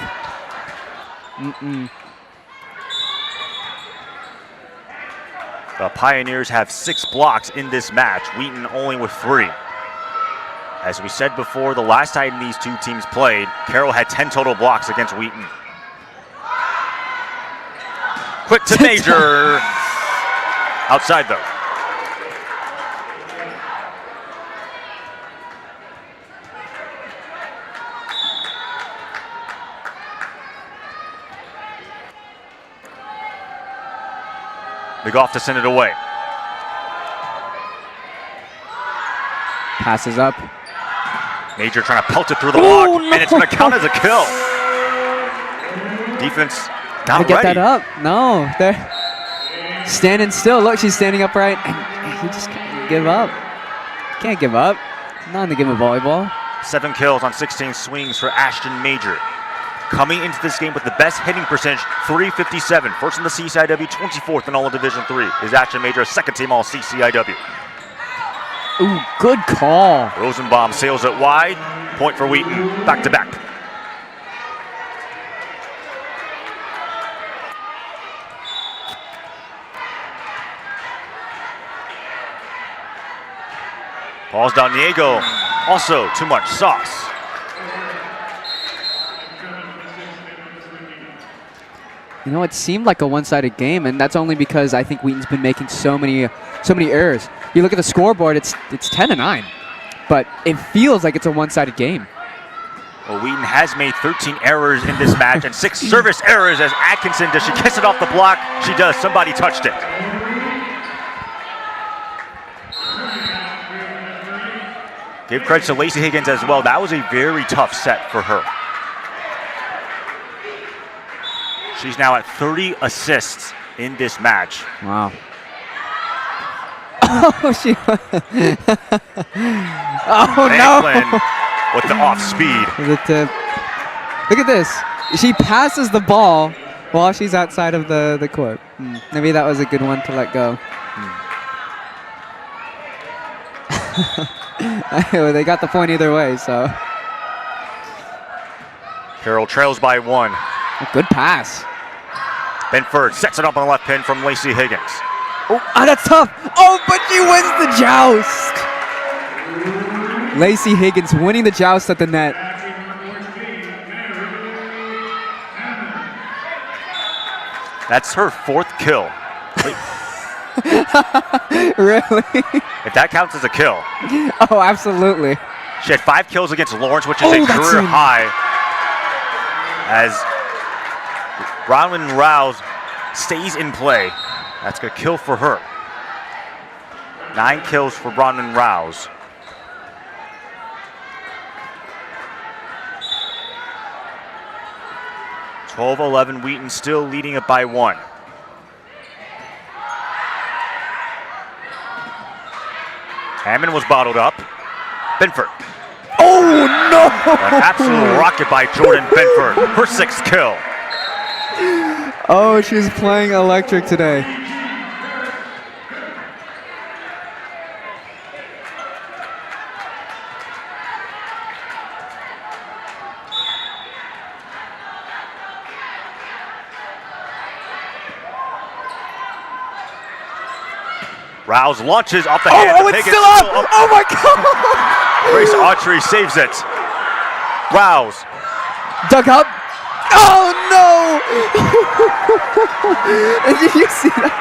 The Pioneers have 6 blocks in this match. Wheaton only with 3. As we said before, the last time these two teams played, Carroll had 10 total blocks against Wheaton. Quick to Major. Outside though. McGough to send it away. Passes up. Major trying to pelt it through the block, and it's going to count as a kill. Defense not ready. Get that up. No, they're standing still. Look, she's standing upright. And he just can't give up. Can't give up. Not in the game of volleyball. 7 kills on 16 swings for Ashton Major. Coming into this game with the best hitting percentage, 357. First in the CCIW, 24th in all of Division III. Is Ashton Major a 2nd team all CCIW? Ooh, good call. Rosenbaum sails it wide. Point for Wheaton. Back to back. Paul's Don Diego. Also too much sauce. You know, it seemed like a one-sided game, and that's only because I think Wheaton's been making so many errors. You look at the scoreboard; it's 10-9, but it feels like it's a one-sided game. Well, Wheaton has made 13 errors in this match and 6 service errors as Atkinson. Does she kiss it off the block? She does. Somebody touched it. Give credit to Lacey Higgins as well. That was a very tough set for her. She's now at 30 assists in this match. Wow. Oh, she. Oh, Franklin no. with the off speed. The tip. Look at this. She passes the ball while she's outside of the court. Maybe that was a good one to let go. They got the point either way, so. Carroll trails by 1. A good pass. Benford sets it up on the left pin from Lacey Higgins. Oh, that's tough. Oh, but she wins the joust. Lacey Higgins winning the joust at the net. That's her 4th kill. Really? If that counts as a kill. Oh, absolutely. She had 5 kills against Lawrence, which is a that's career in. high. As Bronwyn Rouse stays in play. That's a kill for her. 9 kills for Bronwyn Rouse. (12-11) Wheaton still leading it by 1. Hammond was bottled up. Benford. Oh, no! An absolute rocket by Jordan Benford. Her 6th kill. Oh, she's playing electric today. Rouse launches off the hand. Oh, it's still up! Oh my God! Grace Autry saves it. Rouse. Dug up. Oh no! Did you see that?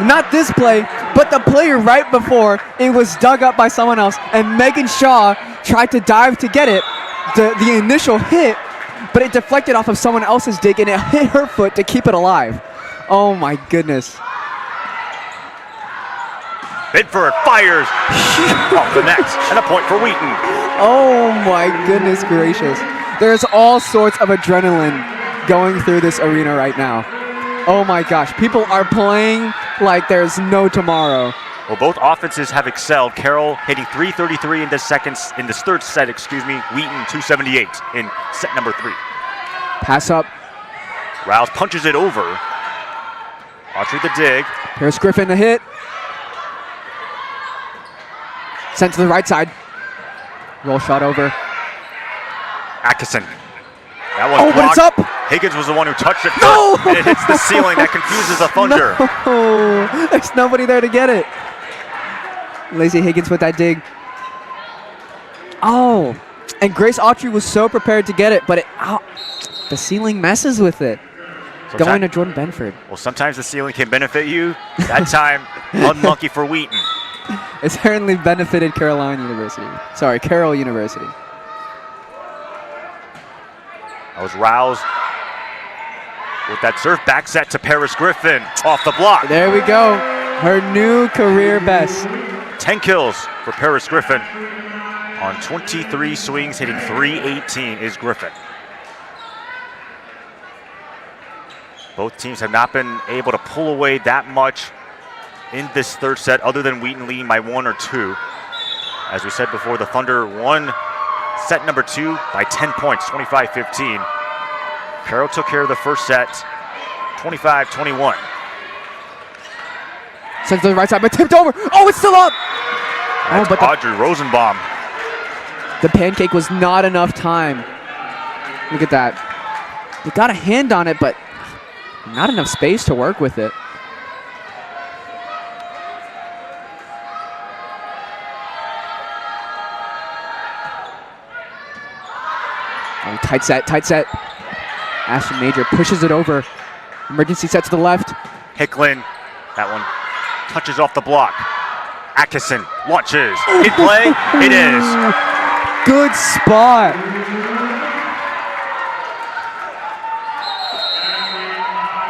Not this play, but the play right before it was dug up by someone else, and Megan Shaw tried to dive to get it. The initial hit, but it deflected off of someone else's dig, and it hit her foot to keep it alive. Oh my goodness. Benford fires off the net, and a point for Wheaton. Oh my goodness gracious. There's all sorts of adrenaline going through this arena right now. Oh my gosh, people are playing like there's no tomorrow. Well, both offenses have excelled. Carroll hitting 333 in this third set, Wheaton 278 in set number 3. Pass up. Rouse punches it over. Autry the dig. Here's Griffin the hit. Sent to the right side. Roll shot over. Atkinson. That one Oh, but it's up. Higgins was the one who touched it No! first, and it hits the ceiling. That confuses the Thunder. No, there's nobody there to get it. Lacey Higgins with that dig. Oh, and Grace Autry was so prepared to get it, but the ceiling messes with it. Going to Jordan Benford. Well, sometimes the ceiling can benefit you. That time, unlucky for Wheaton. It certainly benefited Carroll University. That was Rouse with that serve. Back set to Paris Griffin off the block. There we go. Her new career best. 10 kills for Paris Griffin. On 23 swings, hitting .318 is Griffin. Both teams have not been able to pull away that much in this third set, other than Wheaton leading by 1 or 2. As we said before, the Thunder won set number 2 by 10 points, 25-15. Carroll took care of the first set, 25-21. Sent to the right side, but tipped over. Oh, it's still up. That's but Audrey Rosenbaum. The pancake was not enough time. Look at that. They got a hand on it, but not enough space to work with it. Oh, tight set. Ashton Major pushes it over. Emergency set to the left. Hicklin, that one touches off the block. Atkinson launches. In play, it is. Good spot.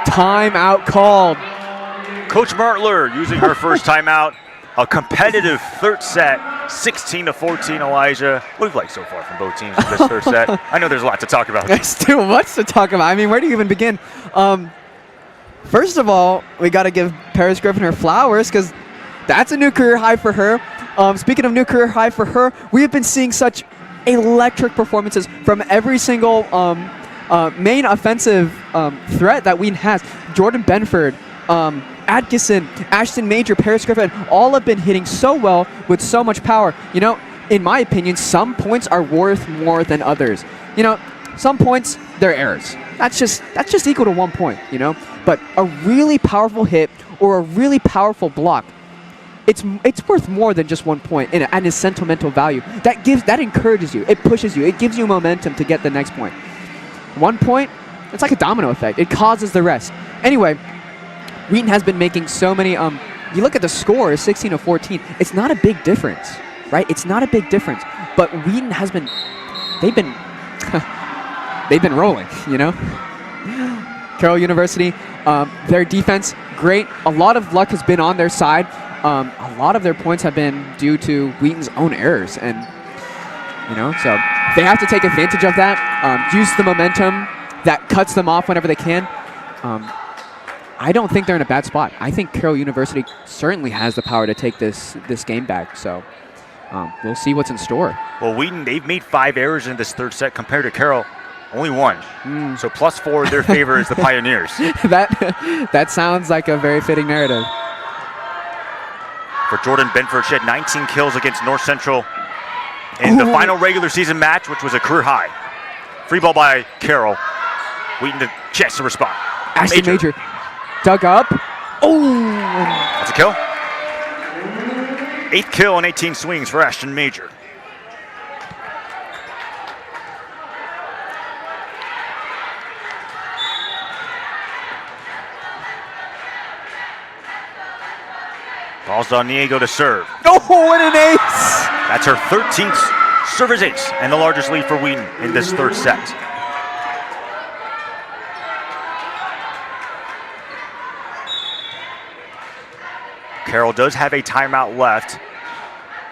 Timeout called. Coach Martler using her first timeout. a competitive third set, 16-14, Elijah. What have you liked so far from both teams in this third set? I know there's a lot to talk about. There's too much to talk about. I mean, where do you even begin? First of all, we got to give Paris Griffin her flowers because that's a new career high for her. Speaking of new career high for her, we have been seeing such electric performances from every single main offensive threat that Wheaton has. Jordan Benford, Atkinson, Ashton Major, Paris Griffin, all have been hitting so well with so much power. You know, in my opinion, some points are worth more than others. You know, some points, they're errors. That's just equal to 1 point, you know? But a really powerful hit or a really powerful block, it's worth more than just 1 point and its sentimental value. That encourages you, it pushes you, it gives you momentum to get the next point. 1 point, it's like a domino effect. It causes the rest. Anyway, Wheaton has been making so many, you look at the score, 16-14, it's not a big difference, right? It's not a big difference, but Wheaton has been, they've been rolling, you know? Carroll University, their defense, great. A lot of luck has been on their side. A lot of their points have been due to Wheaton's own errors, and, you know, so they have to take advantage of that, use the momentum that cuts them off whenever they can. I don't think they're in a bad spot. I think Carroll University certainly has the power to take this game back. So we'll see what's in store. Well, Wheaton, they've made 5 errors in this third set compared to Carroll, only 1. So +4 in their favor is the Pioneers. That sounds like a very fitting narrative. For Jordan Benford, she had 19 kills against North Central in the final regular season match, which was a career high. Free ball by Carroll. Wheaton the chance to respond. Ashton Major. Dug up. Oh! That's a kill. 8th kill on 18 swings for Ashton Major. Balls on Diego to serve. Oh, what an ace! That's her 13th service ace and the largest lead for Wheaton in this third set. Carroll does have a timeout left.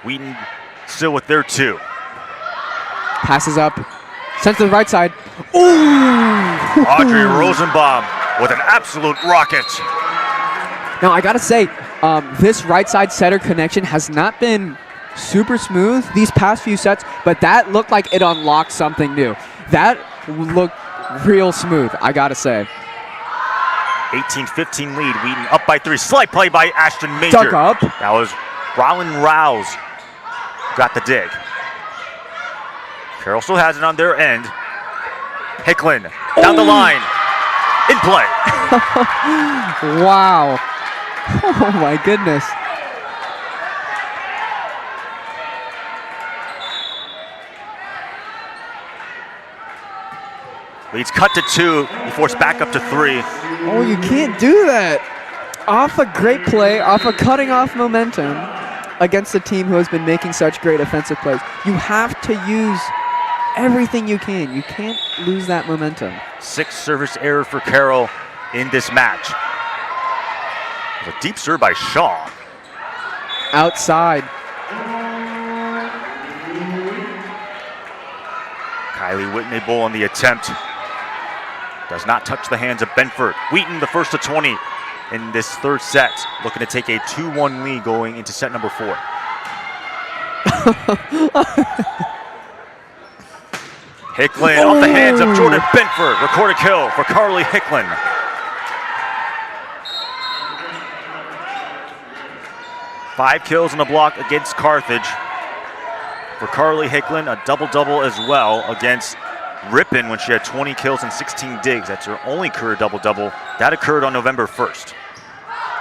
Wheaton still with their 2. Passes up. Sent to the right side. Ooh! Audrey Rosenbaum with an absolute rocket. Now, I got to say, this right side setter connection has not been super smooth these past few sets, but that looked like it unlocked something new. That looked real smooth, I got to say. 18-15 lead, Wheaton up by 3. Slight play by Ashton Major. Dug up. That was Rollin Rouse. Got the dig. Carroll still has it on their end. Hicklin down the line. In play. Wow. Oh my goodness. Leads cut to 2. He forced back up to 3. Oh, you can't do that. Off a great play, off a cutting off momentum against a team who has been making such great offensive plays. You have to use everything you can. You can't lose that momentum. 6th service error for Carroll in this match. A deep serve by Shaw. Outside. Kylie Whitney-Bull on the attempt. Does not touch the hands of Benford. Wheaton, the first of 20 in this third set. Looking to take a 2-1 lead going into set number 4. Hicklin off the hands of Jordan Benford. Recorded kill for Carly Hicklin. Five kills on the block against Carthage. For Carly Hicklin, a double-double as well against Ripon when she had 20 kills and 16 digs. That's her only career double-double. That occurred on November 1st.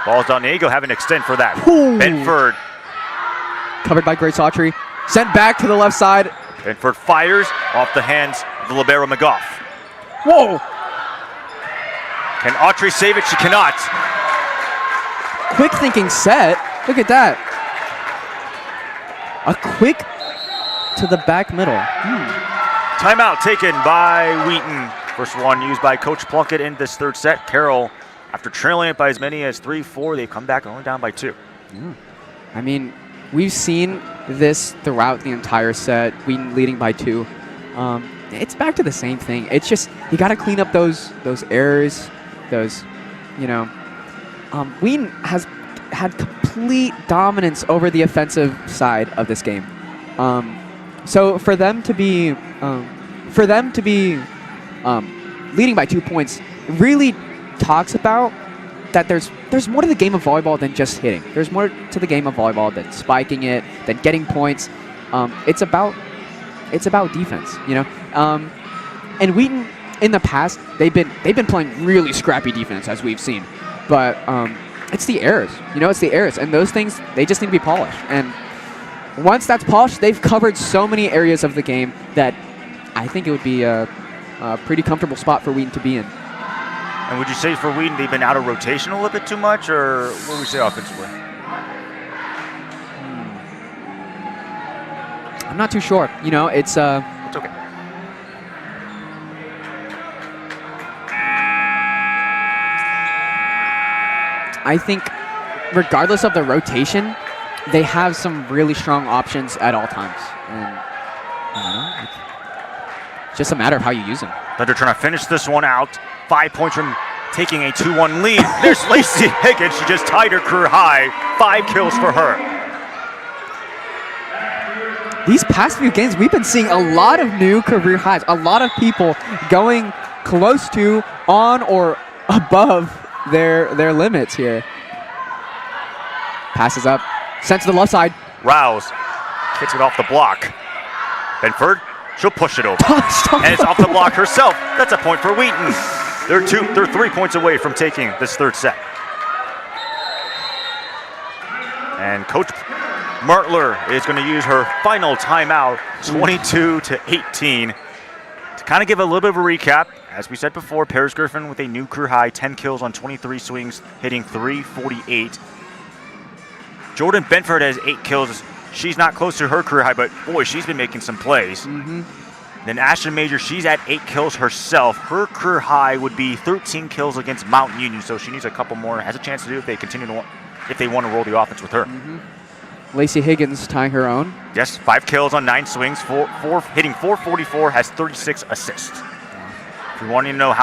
Ball's on Diego, having to extend for that. Ooh. Benford. Covered by Grace Autry. Sent back to the left side. Benford fires off the hands of the libero McGough. Whoa! Can Autry save it? She cannot. Quick thinking set. Look at that. A quick to the back middle. Timeout taken by Wheaton. First one used by Coach Plunkett in this third set. Carroll, after trailing it by as many as 3-4, they've come back only down by 2. I mean, we've seen this throughout the entire set, Wheaton leading by 2. It's back to the same thing. It's just, you got to clean up those errors, those, you know. Wheaton has had complete dominance over the offensive side of this game. So for them to be leading by 2 points really talks about that there's more to the game of volleyball than just hitting. There's more to the game of volleyball than spiking it, than getting points. It's about defense, you know. And Wheaton in the past they've been playing really scrappy defense, as we've seen, but it's the errors, you know. It's the errors, and those things, they just need to be polished. And once that's polished, they've covered so many areas of the game that I think it would be a pretty comfortable spot for Wheaton to be in. And would you say for Wheaton they've been out of rotation a little bit too much, or what would we say offensively? I'm not too sure. You know, it's okay. I think regardless of the rotation, they have some really strong options at all times. And I don't know, it's just a matter of how you use them. Thunder trying to finish this one out. 5 points from taking a 2-1 lead. There's Lacey Higgins. She just tied her career high. 5 kills for her. These past few games, we've been seeing a lot of new career highs. A lot of people going close to, on, or above their limits here. Passes up. Sent to the left side. Rouse gets it off the block. Benford, she'll push it over. And it's off the block herself. That's a point for Wheaton. They're 3 points away from taking this third set. And Coach Martler is going to use her final timeout, 22-18. To kind of give a little bit of a recap, as we said before, Paris Griffin with a new career high, 10 kills on 23 swings, hitting .348. Jordan Benford has 8 kills. She's not close to her career high, but boy, she's been making some plays. Then Ashton Major, she's at 8 kills herself. Her career high would be 13 kills against Mount Union, so she needs a couple more. Has a chance to do if they continue to if they want to roll the offense with her. Lacey Higgins tying her own. Yes, 5 kills on 9 swings, hitting .444, has 36 assists. If you want to know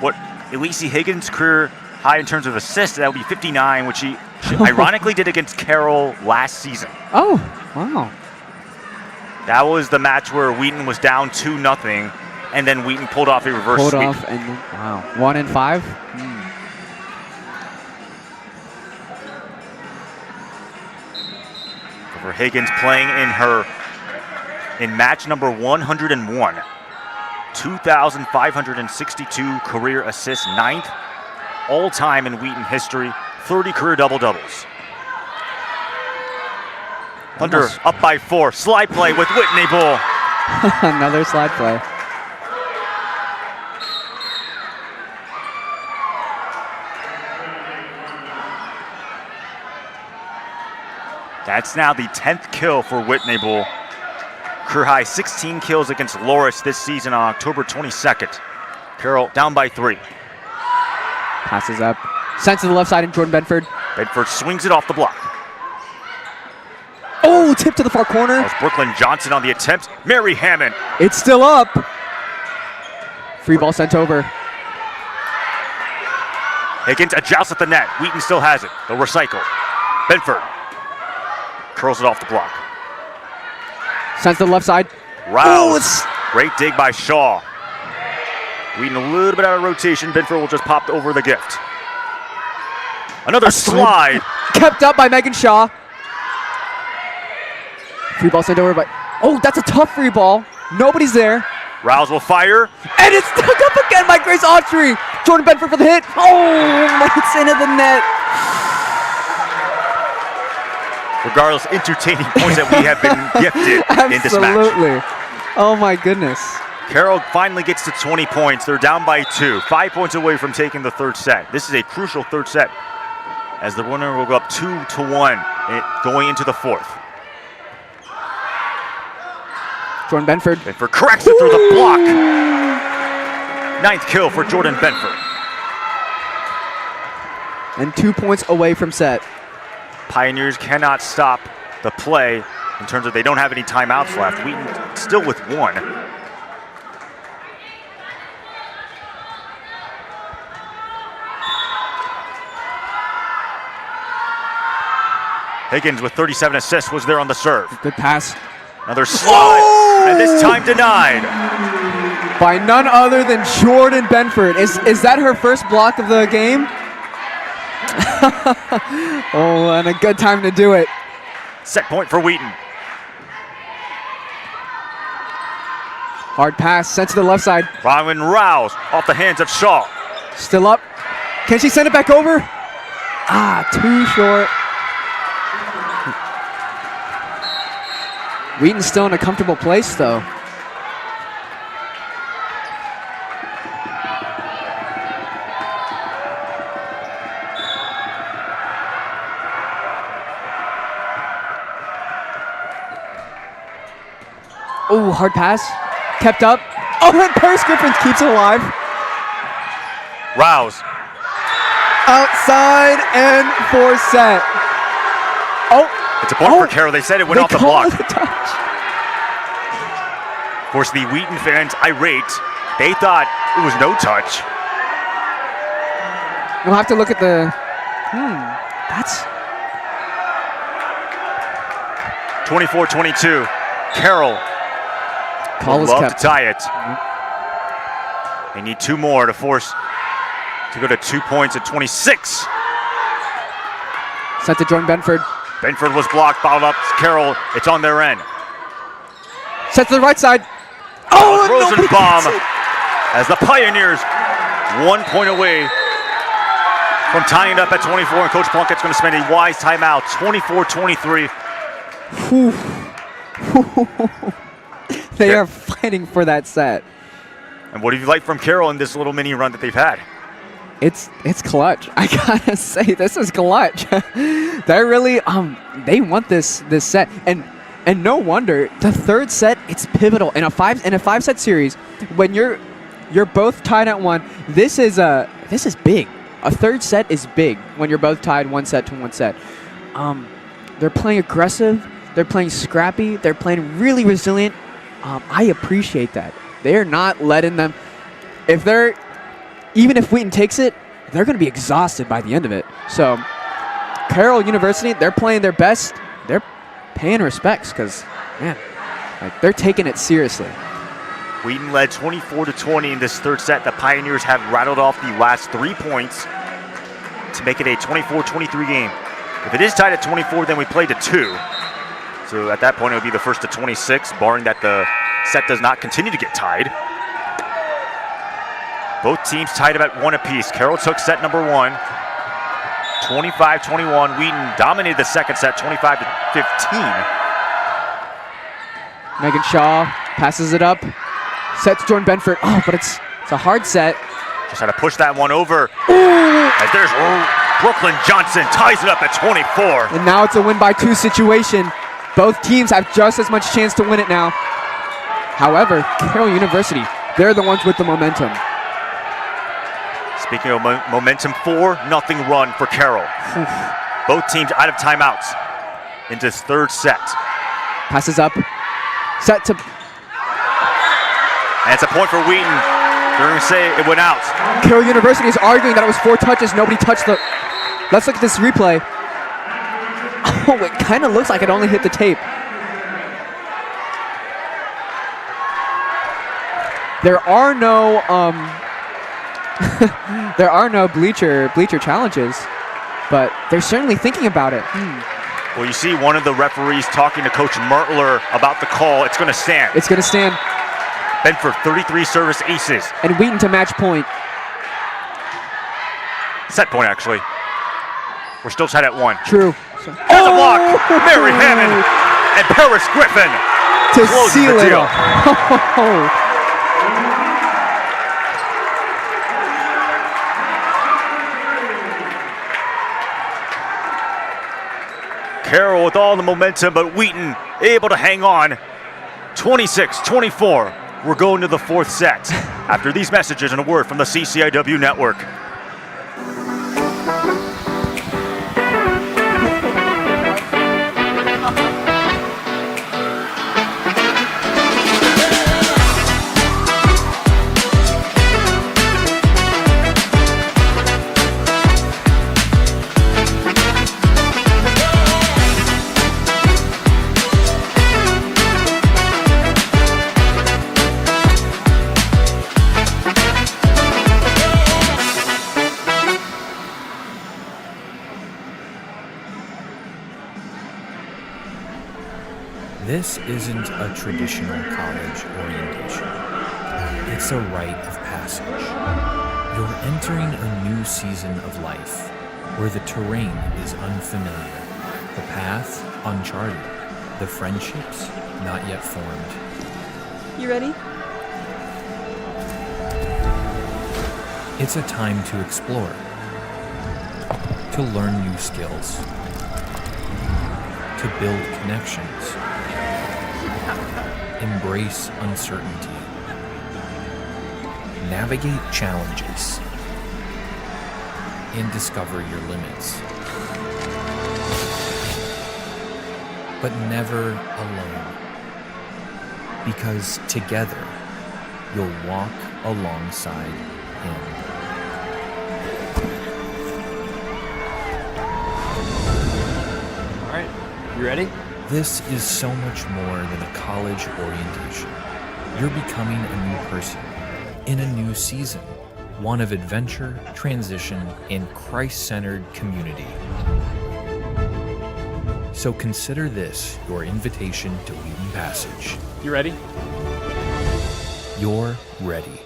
what Lacey Higgins' career high in terms of assists, that would be 59, which she ironically did against Carroll last season. Oh, wow. That was the match where Wheaton was down 2-0, and then Wheaton pulled off a reverse sweep. Wow. 1 and 5. For Higgins playing in match number 101. 2,562 career assists, 9th all-time in Wheaton history, 30 career double-doubles. Thunder up by 4, slide play with Whitney Bull. Another slide play. That's now the 10th kill for Whitney Bull. Career high 16 kills against Loris this season on October 22nd. Carroll down by 3. Passes up. Sent to the left side in Jordan Benford. Benford swings it off the block. Oh, tip to the far corner. That was Brooklyn Johnson on the attempt. Mary Hammond. It's still up. Free ball sent over. Higgins, a joust at the net. Wheaton still has it. They'll recycle. Benford curls it off the block. Sends to the left side. Rouse. Great dig by Shaw. Wheaton a little bit out of rotation. Benford will just pop over the gift. Another slide. Kept up by Megan Shaw. Free ball sent over by... Oh, that's a tough free ball. Nobody's there. Rouse will fire. And it's stuck up again by Grace Autry. Jordan Benford for the hit. Oh, it's into the net. Regardless, entertaining points that we have been gifted in this match. Absolutely. Oh, my goodness. Carroll finally gets to 20 points. They're down by 2. 5 points away from taking the third set. This is a crucial third set, as the winner will go up 2-1 going into the fourth. Jordan Benford. Benford corrects it through the block. 9th kill for Jordan Benford. And 2 points away from set. Pioneers cannot stop the play in terms of they don't have any timeouts left. Wheaton still with one. Higgins with 37 assists was there on the serve. Good pass. Another slide, and this time denied. By none other than Jordan Benford. Is that her first block of the game? Oh, and a good time to do it. Set point for Wheaton. Hard pass, sent to the left side. Robin Rouse off the hands of Shaw. Still up. Can she send it back over? Ah, too short. Wheaton's still in a comfortable place, though. Oh, hard pass. Kept up. Oh, and Paris Griffin keeps it alive. Rouse. Outside and for set. Oh. It's a point for Carroll. They said it went off the block. They called it a touch. Of course, the Wheaton fans irate. They thought it was no touch. We'll have to look at the. That's. 24-22. Carroll Call would is love kept. to tie it. They need two more to force to go to 2 points at 26. Set to Jordan Benford. Benford was blocked, fouled up. Carroll, it's on their end. Set to the right side. Oh, and nobody Rosenbaum gets it. as the Pioneers 1 point away from tying it up at 24, and Coach Plunkett's going to spend a wise timeout. 24-23. They are fighting for that set. And what do you like from Carroll in this little mini run that they've had? It's clutch. I gotta say, this is clutch. They really they want this set, and no wonder the third set. It's pivotal in a five set series when you're both tied at one. This is big. A third set is big when you're both tied 1 set to 1 set. They're playing aggressive. They're playing scrappy. They're playing really resilient. I appreciate that. They're not letting them. Even if Wheaton takes it, they're going to be exhausted by the end of it. So, Carroll University, they're playing their best. They're paying respects because, man, they're taking it seriously. Wheaton led 24-20 in this third set. The Pioneers have rattled off the last 3 points to make it a 24-23 game. If it is tied at 24, then we play to 2. So at that point, it would be the first to 26, barring that the set does not continue to get tied. Both teams tied up at 1 apiece. Carroll took set number 1, 25-21. Wheaton dominated the second set, 25-15. Megan Shaw passes it up. Set to Jordan Benford. Oh, but it's a hard set. Just had to push that one over. As there's Brooklyn Johnson ties it up at 24. And now it's a win by 2 situation. Both teams have just as much chance to win it now. However, Carroll University, they're the ones with the momentum. Speaking of momentum, 4-0 run for Carroll. Both teams out of timeouts into this third set. Passes up. Set to. And it's a point for Wheaton. They're going to say it went out. Carroll University is arguing that it was 4 touches. Nobody touched the. Let's look at this replay. Oh, it kind of looks like it only hit the tape. There are no there are no bleacher challenges, but they're certainly thinking about it. Well, you see one of the referees talking to Coach Mertler about the call. It's going to stand. It's going to stand. Benford, 33 service aces. And Wheaton to match point. Set point, actually. We're still tied at 1. True. There's a block. Mary Hammond and Paris Griffin To closes seal the it deal. off. Carroll with all the momentum, but Wheaton able to hang on. 26-24. We're going to the 4th set. After these messages and a word from the CCIW network. This isn't a traditional college orientation. It's a rite of passage. You're entering a new season of life where the terrain is unfamiliar, the path uncharted, the friendships not yet formed. You ready? It's a time to explore, to learn new skills, to build connections, embrace uncertainty, navigate challenges, and discover your limits. But never alone, because together you'll walk alongside him. All right, you ready? This is so much more than a college orientation. You're becoming a new person in a new season, one of adventure, transition, and Christ-centered community. So consider this your invitation to Wheaton Passage. You ready? You're ready.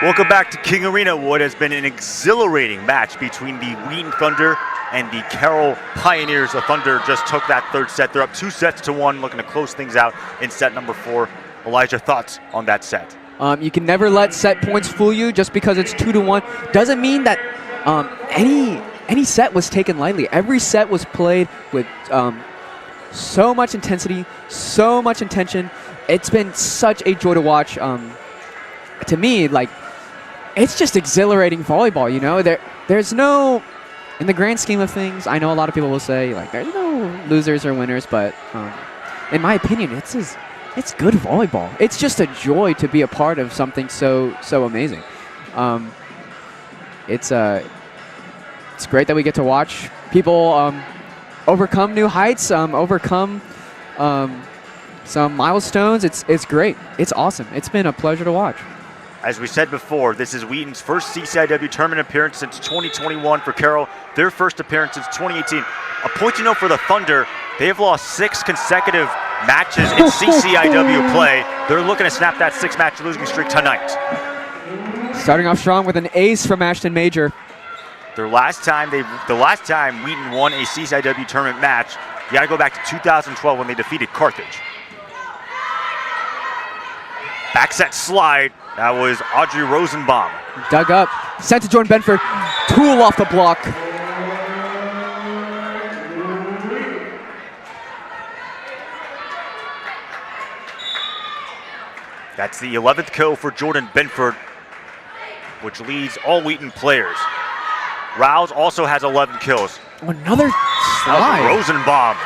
Welcome back to King Arena. What has been an exhilarating match between the Wheaton Thunder and the Carroll Pioneers. The Thunder just took that third set. They're up 2-1, looking to close things out in set number 4. Elijah, thoughts on that set? You can never let set points fool you. Just because it's 2-1 doesn't mean that any set was taken lightly. Every set was played with so much intensity, so much intention. It's been such a joy to watch. To me, like, it's just exhilarating volleyball, you know? There's no, in the grand scheme of things, I know a lot of people will say, like, there's no losers or winners, but in my opinion, it's good volleyball. It's just a joy to be a part of something so amazing. It's great that we get to watch people overcome new heights, overcome some milestones. It's great. It's awesome. It's been a pleasure to watch. As we said before, this is Wheaton's first CCIW tournament appearance since 2021 for Carroll, their first appearance since 2018. A point to note for the Thunder, they have lost 6 consecutive matches in CCIW play. They're looking to snap that 6-match losing streak tonight. Starting off strong with an ace from Ashton Major. The last time Wheaton won a CCIW tournament match, you got to go back to 2012 when they defeated Carthage. Back set slide. That was Audrey Rosenbaum. Dug up. Sent to Jordan Benford. Tool off the block. That's the 11th kill for Jordan Benford, which leads all Wheaton players. Rouse also has 11 kills. Another slide. That was Rosenbaum.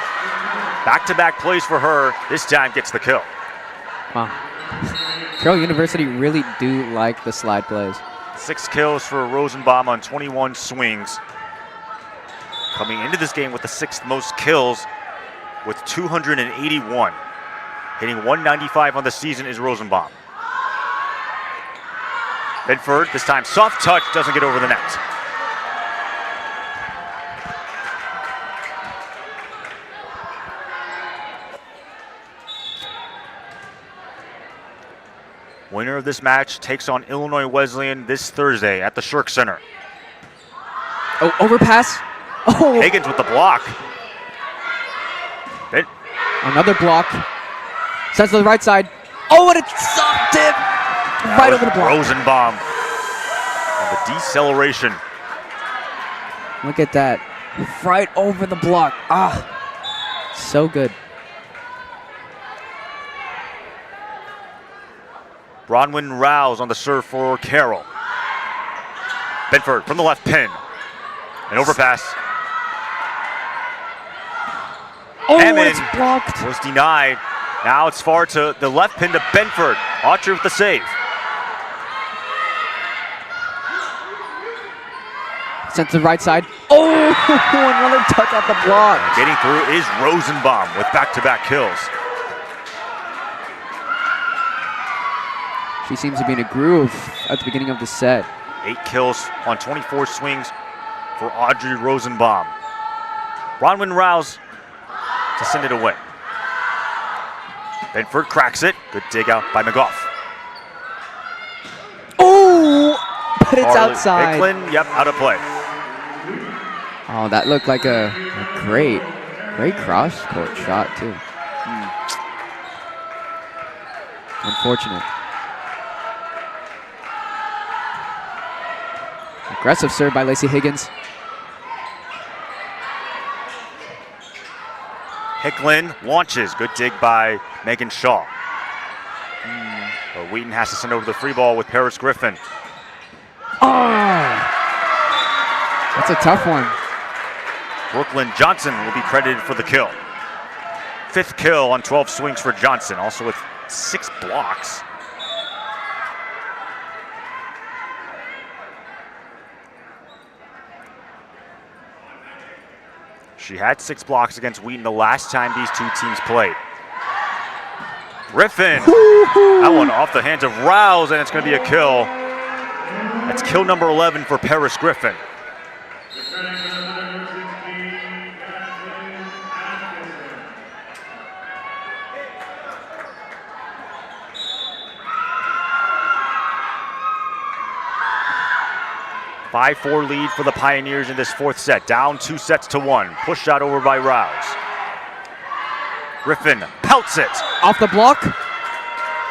Back-to-back plays for her. This time gets the kill. Wow. Carroll University really do like the slide plays. 6 kills for Rosenbaum on 21 swings. Coming into this game with the 6th most kills with 281. Hitting 195 on the season is Rosenbaum. Bedford, this time soft touch, doesn't get over the net. Winner of this match takes on Illinois Wesleyan this Thursday at the Shirk Center. Oh, overpass. Oh. Higgins with the block. Another block. Sets to the right side. Oh, what a soft tip. Right over the block. Rosenbaum. And the deceleration Look at that. Right over the block. Ah, so good. Bronwyn Rouse on the serve for Carroll. Benford from the left pin. An overpass. Oh, Hammond it's blocked. was denied. Now it's far to the left pin to Benford. Autry with the save. Sent to the right side. Oh, another touch off the block. Getting through is Rosenbaum with back-to-back kills. She seems to be in a groove at the beginning of the set. 8 kills on 24 swings for Audrey Rosenbaum. Bronwyn Rouse to send it away. Benford cracks it. Good dig out by McGough. Oh, but it's Harley outside. Hicklin, yep, out of play. Oh, that looked like a great cross-court shot, too. Unfortunate. Aggressive serve by Lacey Higgins. Hicklin launches. Good dig by Megan Shaw. But Wheaton has to send over the free ball with Paris Griffin. Oh, that's a tough one. Brooklyn Johnson will be credited for the kill. 5th kill on 12 swings for Johnson, also with 6 blocks. She had 6 blocks against Wheaton the last time these two teams played. Griffin, that one off the hands of Rouse, and it's going to be a kill. That's kill number 11 for Paris Griffin. A 5-4 lead for the Pioneers in this 4th set. Down 2-1. Push shot over by Rouse. Griffin pelts it. Off the block.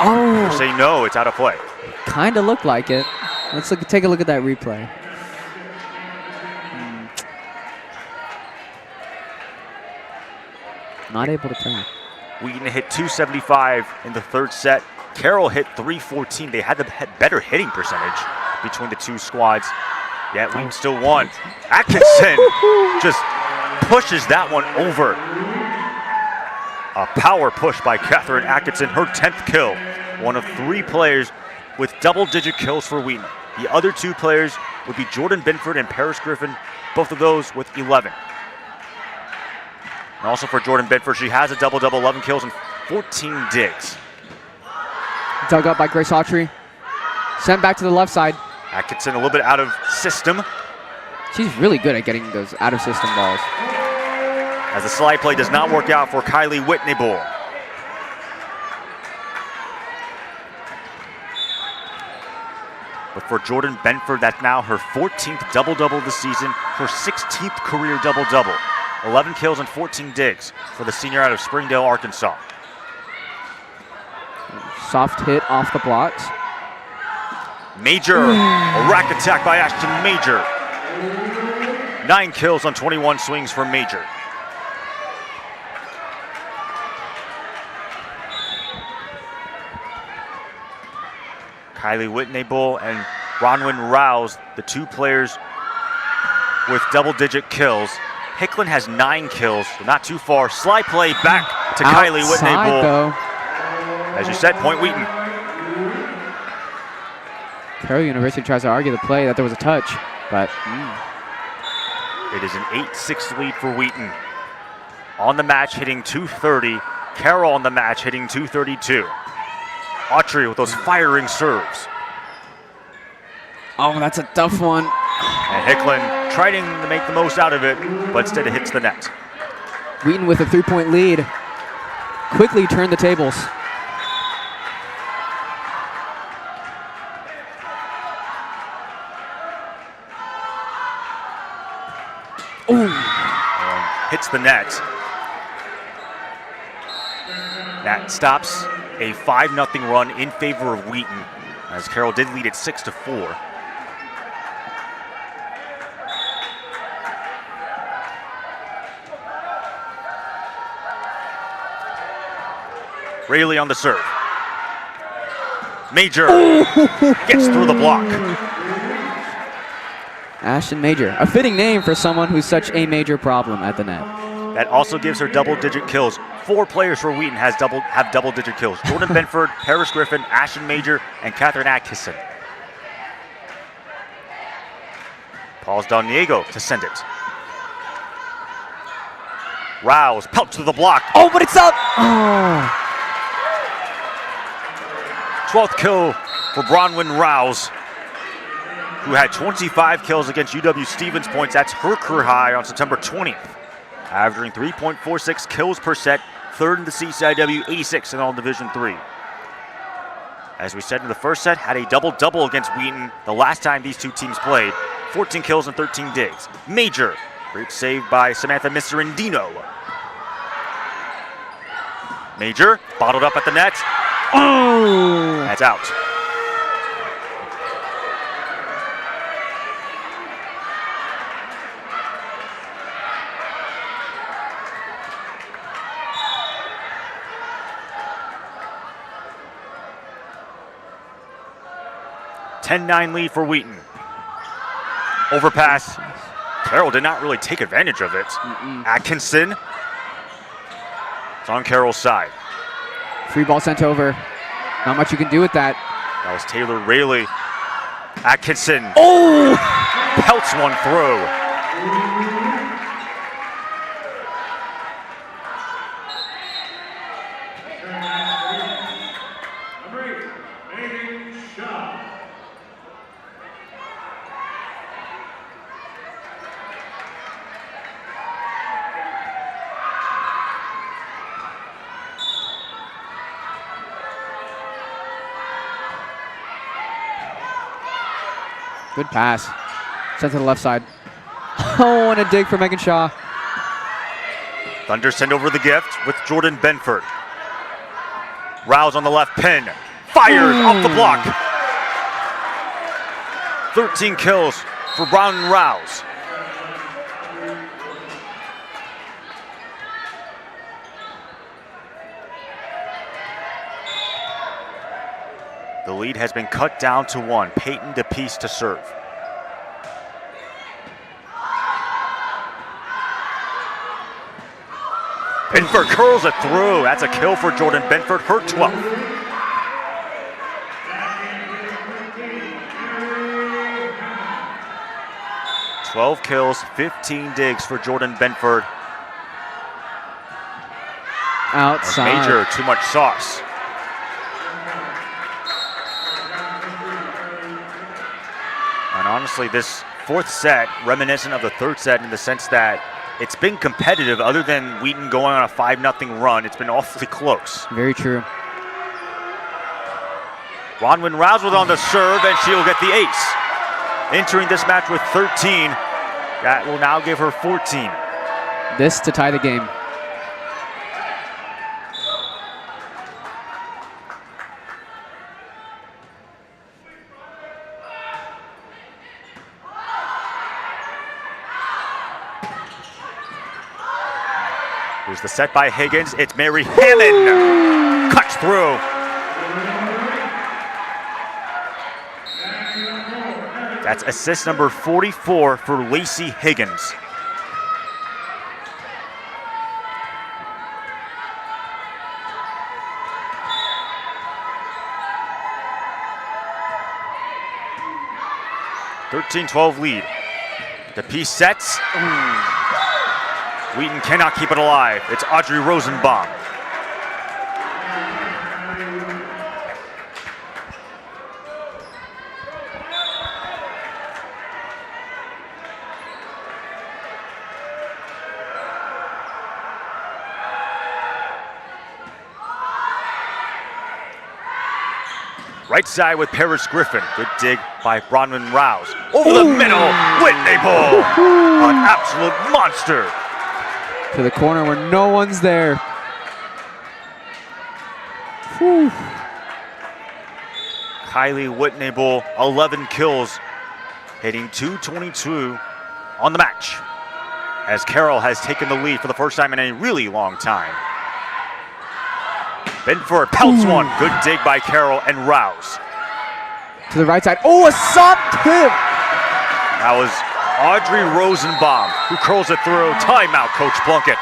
Oh, Say no, it's out of play. kind of looked like it. Let's take a look at that replay. Not able to tell. Wheaton hit 275 in the 3rd set. Carroll hit 314. They had the better hitting percentage between the two squads. Yet Wheaton still won. Atkinson just pushes that one over. A power push by Catherine Atkinson, her 10th kill. One of 3 players with double-digit kills for Wheaton. The other 2 players would be Jordan Benford and Paris Griffin, both of those with 11. And also for Jordan Benford, she has a double-double, 11 kills and 14 digs. Dug up by Grace Autry. Sent back to the left side. Atkinson a little bit out of system. She's really good at getting those out-of-system balls. As the slide play does not work out for Kylie Whitney-Bull. But for Jordan Benford, that's now her 14th double-double this season, her 16th career double-double. 11 kills and 14 digs for the senior out of Springdale, Arkansas. Soft hit off the blocks. Major, a rack attack by Ashton Major. 9 kills on 21 swings for Major. Kylie Whitney-Bull and Bronwyn Rouse, the 2 players with double-digit kills. Hicklin has 9 kills, so not too far. Slide play back to Kylie Whitney-Bull. Though. As you said, point Wheaton. Carroll University tries to argue the play that there was a touch, but It is an 8-6 lead for Wheaton. On the match hitting 230. Carroll on the match hitting 232. Autry with those firing serves. oh, that's a tough one. And Hicklin trying to make the most out of it, but instead it hits the net. Wheaton with a 3-point lead. Quickly turn the tables. Hits the net. That stops a 5-0 run in favor of Wheaton, as Carroll did lead it 6-4. Rayleigh on the serve. Major gets through the block. Ashton Major, a fitting name for someone who's such a major problem at the net. That also gives her double-digit kills. 4 players for Wheaton have double-digit kills. Jordan Benford, Paris Griffin, Ashton Major, and Catherine Atkinson. Paul's Don Diego to send it. Rouse pelts to the block. Oh, but it's up! Oh. 12th kill for Bronwyn Rouse, who had 25 kills against UW Stevens points. That's her career high on September 20th. Averaging 3.46 kills per set, 3rd in the CCIW, 86 in all Division III. As we said in the first set, had a double-double against Wheaton the last time these two teams played. 14 kills and 13 digs. Major, great save by Samantha Miserandino. Major, bottled up at the net. Oh! That's out. (10-9) lead for Wheaton. Overpass. Carroll did not really take advantage of it. Atkinson. It's on Carroll's side. Free ball sent over. Not much you can do with that. That was Taylor Rayleigh. Atkinson. Oh! Pelts one through. Good pass. Sent to the left side. Oh, and a dig for Megan Shaw. Thunder send over the gift with Jordan Benford. Rouse on the left pin. Fires off the block. 13 kills for Brown and Rouse. The lead has been cut down to 1. Peyton DePeace to serve. Benford curls it through. That's a kill for Jordan Benford, her 12th. (12 kills, 15 digs for Jordan Benford. Outside. Major, too much sauce. And honestly, this 4th set, reminiscent of the 3rd set in the sense that it's been competitive. Other than Wheaton going on a 5-0 run, it's been awfully close. Very true. Bronwyn Rouse was on the serve, and she'll get the ace. Entering this match with 13. That will now give her 14. This to tie the game. Here's the set by Higgins. It's Mary Hammond. Cuts through. That's assist number 44 for Lacey Higgins. (13-12) lead. The piece sets. Wheaton cannot keep it alive. It's Audrey Rosenbaum. Right side with Paris Griffin. Good dig by Bronwyn Rouse. Over the middle, Whitney Bull. An absolute monster. To the corner where no one's there. Whew. Kylie Whitney Bull, 11 kills, hitting .222 on the match, as Carroll has taken the lead for the first time in a really long time. Benford pelts one. Good dig by Carroll and Rouse. To the right side. Oh, a soft tip. That was Audrey Rosenbaum who curls it through. Timeout, Coach Plunkett.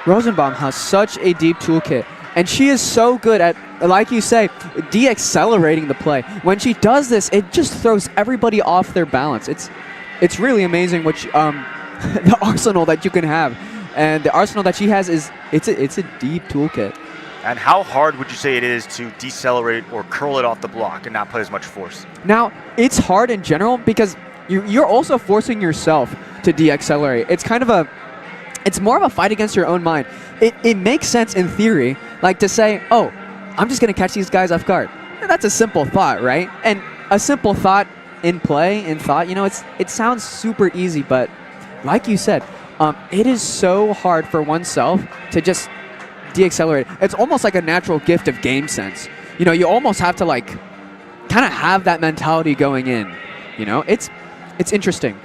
Rosenbaum has such a deep toolkit, and she is so good at, like you say, de-accelerating the play. When she does this, it just throws everybody off their balance. It's really amazing what the arsenal that you can have, and the arsenal that she has it's a deep toolkit. And how hard would you say it is to decelerate or curl it off the block and not put as much force? Now, it's hard in general because you're also forcing yourself to de-accelerate. It's more of a fight against your own mind. It makes sense in theory, like to say, oh, I'm just going to catch these guys off guard. And that's a simple thought, right? And a simple thought in play, it sounds super easy, but like you said, it is so hard for oneself to just de-accelerate. It's almost like a natural gift of game sense. You almost have to kind of have that mentality going in. It's interesting.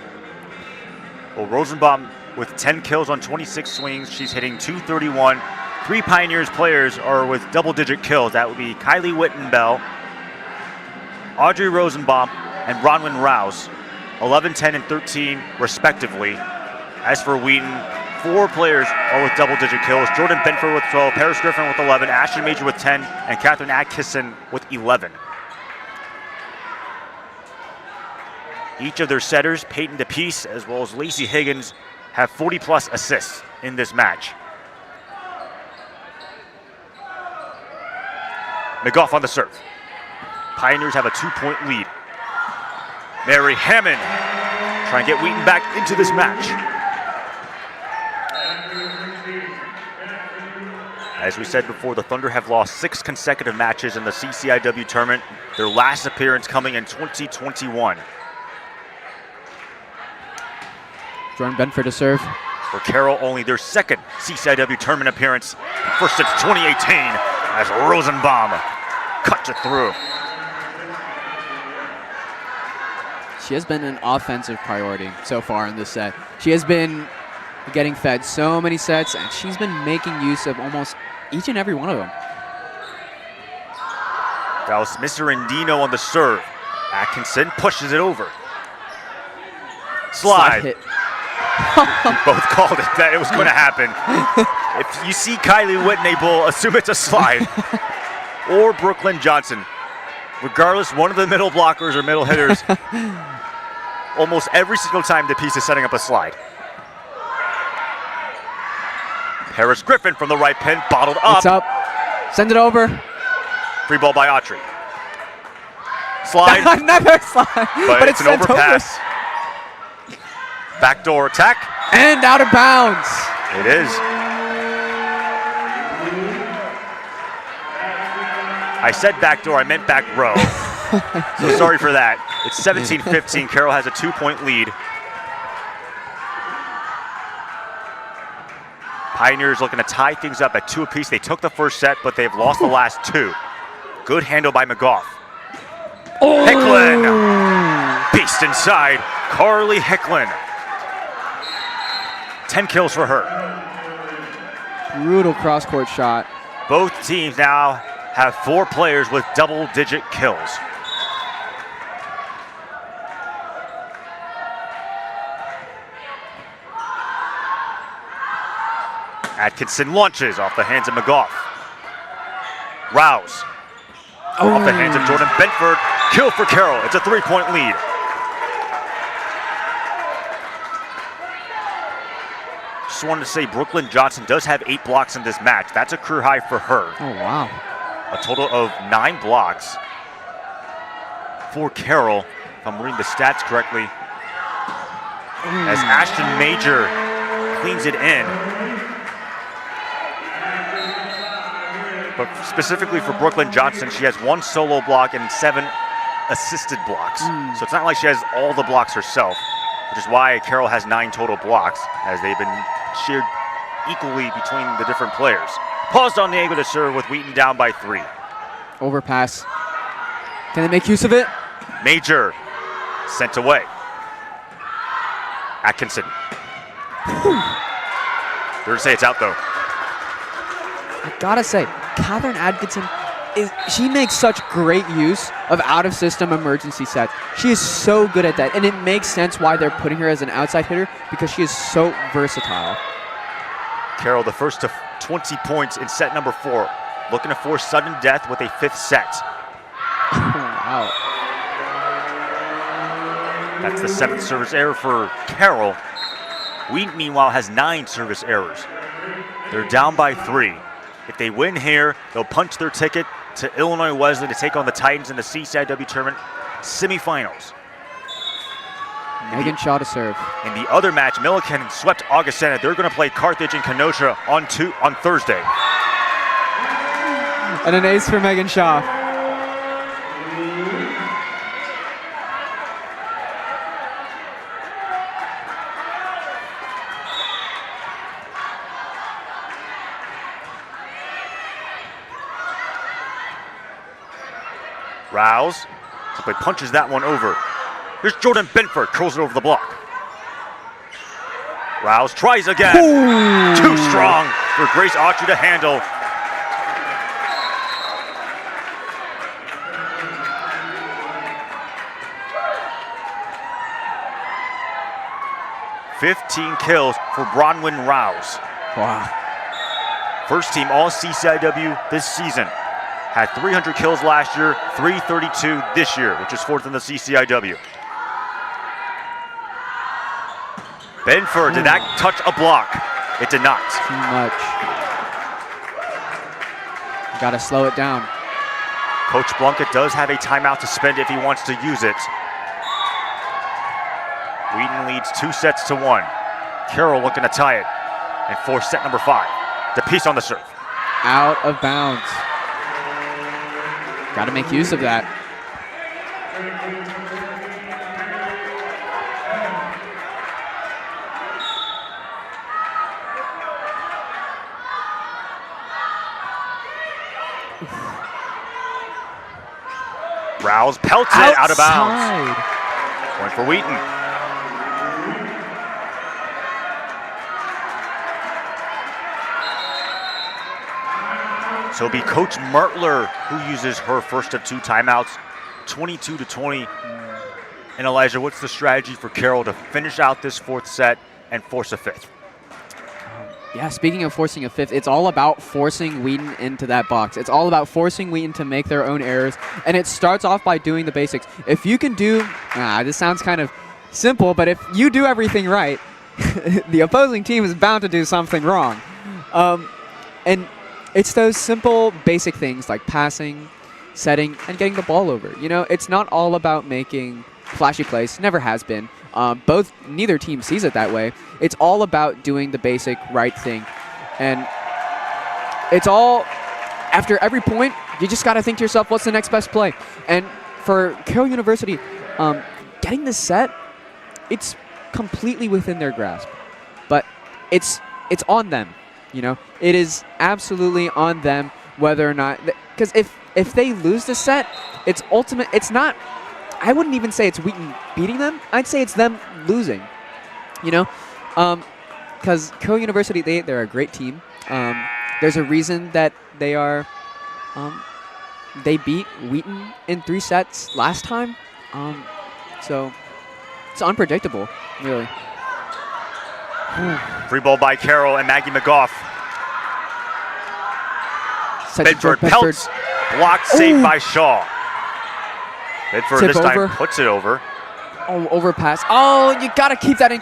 Well, Rosenbaum with 10 kills on 26 swings. She's hitting .231. 3 Pioneers players are with double-digit kills. That would be Kylie Wittenbell, Audrey Rosenbaum, and Bronwyn Rouse, 11, 10, and 13 respectively. As for Wheaton, 4 players are with double-digit kills. Jordan Benford with 12, Paris Griffin with 11, Ashton Major with 10, and Catherine Atkinson with 11. Each of their setters, Peyton DePeace as well as Lacey Higgins, have 40-plus assists in this match. McGough on the serve. Pioneers have a 2-point lead. Mary Hammond trying to get Wheaton back into this match. As we said before, the Thunder have lost 6 consecutive matches in the CCIW tournament, their last appearance coming in 2021. Jordan Benford to serve. For Carroll, only their second CCIW tournament appearance, first since 2018, as Rosenbaum cuts it through. She has been an offensive priority so far in this set. She has been getting fed so many sets, and she's been making use of almost each and every one of them. That was Mr. Indino on the serve. Atkinson pushes it over. Slide. Hit. We both called it that it was going to happen. If you see Kylie Whitnable, assume it's a slide. Or Brooklyn Johnson. Regardless, one of the middle blockers or middle hitters, almost every single time the piece is setting up a slide. Paris Griffin from the right pin, bottled up. It's up. Send it over. Free ball by Autry. Slide. Another slide. But it's an overpass. Backdoor attack. And out of bounds. It is. I said backdoor, I meant back row. So sorry for that. It's 17-15. Carroll has a 2-point lead. Pioneers looking to tie things up at 2 apiece. They took the first set, but they've lost the last 2. Good handle by McGough. Oh. Hicklin. Beast inside. Carly Hicklin. 10 kills for her. Brutal cross-court shot. Both teams now have 4 players with double-digit kills. Atkinson launches off the hands of McGough. Rouse. Off the hands of Jordan Benford. Kill for Carroll. It's a 3-point lead. Just wanted to say Brooklyn Johnson does have 8 blocks in this match. That's a career high for her. Oh, wow. A total of 9 blocks for Carroll, if I'm reading the stats correctly. As Ashton Major cleans it in. But specifically for Brooklyn Johnson, she has 1 solo block and 7 assisted blocks. So it's not like she has all the blocks herself, which is why Carroll has 9 total blocks, as they've been shared equally between the different players. Paused on the angle to serve with Wheaton down by 3. Overpass. Can they make use of it? Major sent away. Atkinson. They're to say it's out though. I gotta say, Catherine Atkinson, she makes such great use of out-of-system emergency sets. She is so good at that, and it makes sense why they're putting her as an outside hitter because she is so versatile. Carroll, the first to 20 points in set number 4, looking to force sudden death with a 5th set. Wow. That's the 7th service error for Carroll. Wheaton, meanwhile, has 9 service errors. They're down by 3. If they win here, they'll punch their ticket to Illinois Wesley to take on the Titans in the CCIW tournament semifinals. Megan Shaw to serve. In the other match, Milliken swept Augustana. They're going to play Carthage and Kenosha on Thursday. And an ace for Megan Shaw. Rouse simply punches that one over. Here's Jordan Benford, curls it over the block. Rouse tries again. Ooh. Too strong for Grace Autry to handle. "15 kills for Bronwyn Rouse. Wow. First team all CCIW this season. Had 300 kills last year, 332 this year, which is 4th in the CCIW. Benford, did that touch a block? It did not. Too much. Gotta slow it down. Coach Blunkett does have a timeout to spend if he wants to use it. Wheaton leads 2 sets to 1. Carroll looking to tie it and force set number 5. DePiece on the serve. Out of bounds. Gotta make use of that. Rouse pelts it out of bounds. Outside. Point for Wheaton. So it'll be Coach Mertler who uses her first of 2 timeouts, 22-20. And Elijah, what's the strategy for Carroll to finish out this 4th set and force a 5th? Yeah, speaking of forcing a 5th, it's all about forcing Wheaton into that box. It's all about forcing Wheaton to make their own errors, and it starts off by doing the basics. If you can do, this sounds kind of simple, but if you do everything right, the opposing team is bound to do something wrong. And it's those simple, basic things like passing, setting, and getting the ball over. You know, it's not all about making flashy plays. Never has been. Neither team sees it that way. It's all about doing the basic right thing. And it's all, after every point, you just got to think to yourself, what's the next best play? And for Carroll University, getting this set, it's completely within their grasp. But it's on them, you know? It is absolutely on them whether or not, because if they lose the set, it's not, I wouldn't even say it's Wheaton beating them. I'd say it's them losing, you know? Because Carroll University, they're a great team. There's a reason that they are, they beat Wheaton in 3 sets last time. So it's unpredictable, really. Free ball by Carroll and Maggie McGough. Bedford pelts, blocked, saved by Shaw. Bedford this time puts it over. Oh, overpass. Oh, you got to keep that in.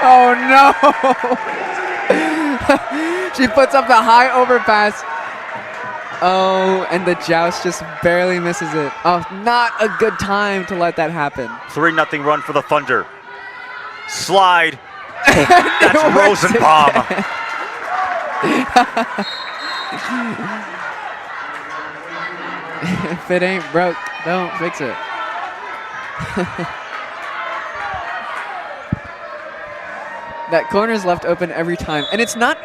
Oh, no. She puts up the high overpass. Oh, and the joust just barely misses it. Oh, not a good time to let that happen. 3-0 run for the Thunder. Slide. That's Rosenbaum. If it ain't broke, don't fix it. That corner is left open every time. And it's not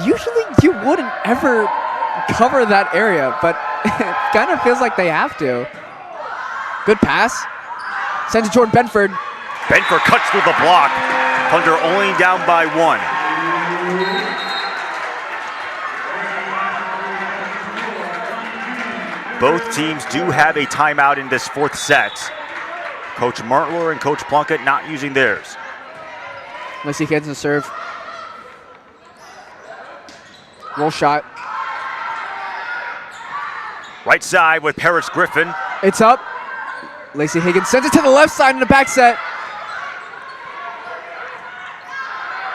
usually you wouldn't ever cover that area, but it kind of feels like they have to. Good pass. Sends to Jordan Benford. Benford cuts through the block. Thunder only down by 1. Both teams do have a timeout in this fourth set. Coach Mertler and Coach Plunkett not using theirs. Lacey Higgins to serve. Roll shot. Right side with Paris Griffin. It's up. Lacey Higgins sends it to the left side in the back set.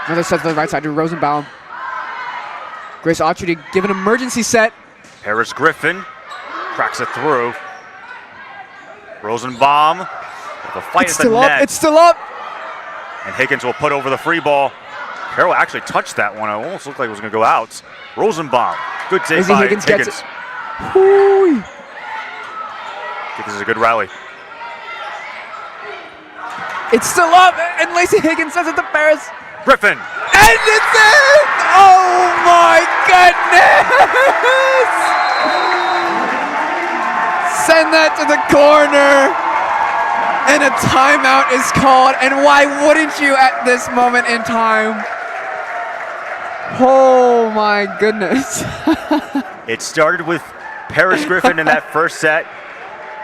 Another set to the right side to Rosenbaum. Grace Autry to give an emergency set. Paris Griffin cracks it through. Rosenbaum with a fight It's at the still net. up. It's still up. And Higgins will put over the free ball. Carroll actually touched that one. It almost looked like it was going to go out. Rosenbaum. Good save Lacey by Higgins Higgins. gets it. Whoo. I think this is a good rally. It's still up, and Lacey Higgins sends it to Paris. Griffin. And it's in! Oh my goodness! Send that to the corner. And a timeout is called. And why wouldn't you at this moment in time? Oh my goodness. It started with Paris Griffin in that first set.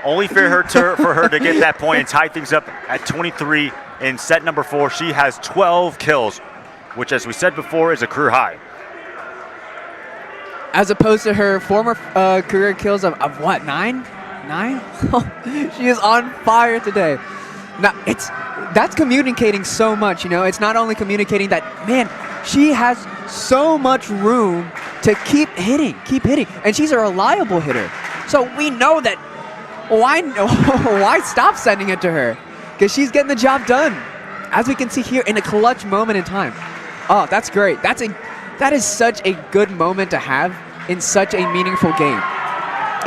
Only for her to get that point and tie things up at 23 in set number 4. She has 12 kills, which, as we said before, is a career high. As opposed to her former career kills of what, 9? 9? She is on fire today. Now, that's communicating so much, you know. It's not only communicating that, man, she has so much room to keep hitting. And she's a reliable hitter. So we know that why stop sending it to her? Because she's getting the job done. As we can see here in a clutch moment in time. Oh, that's great. That is such a good moment to have in such a meaningful game.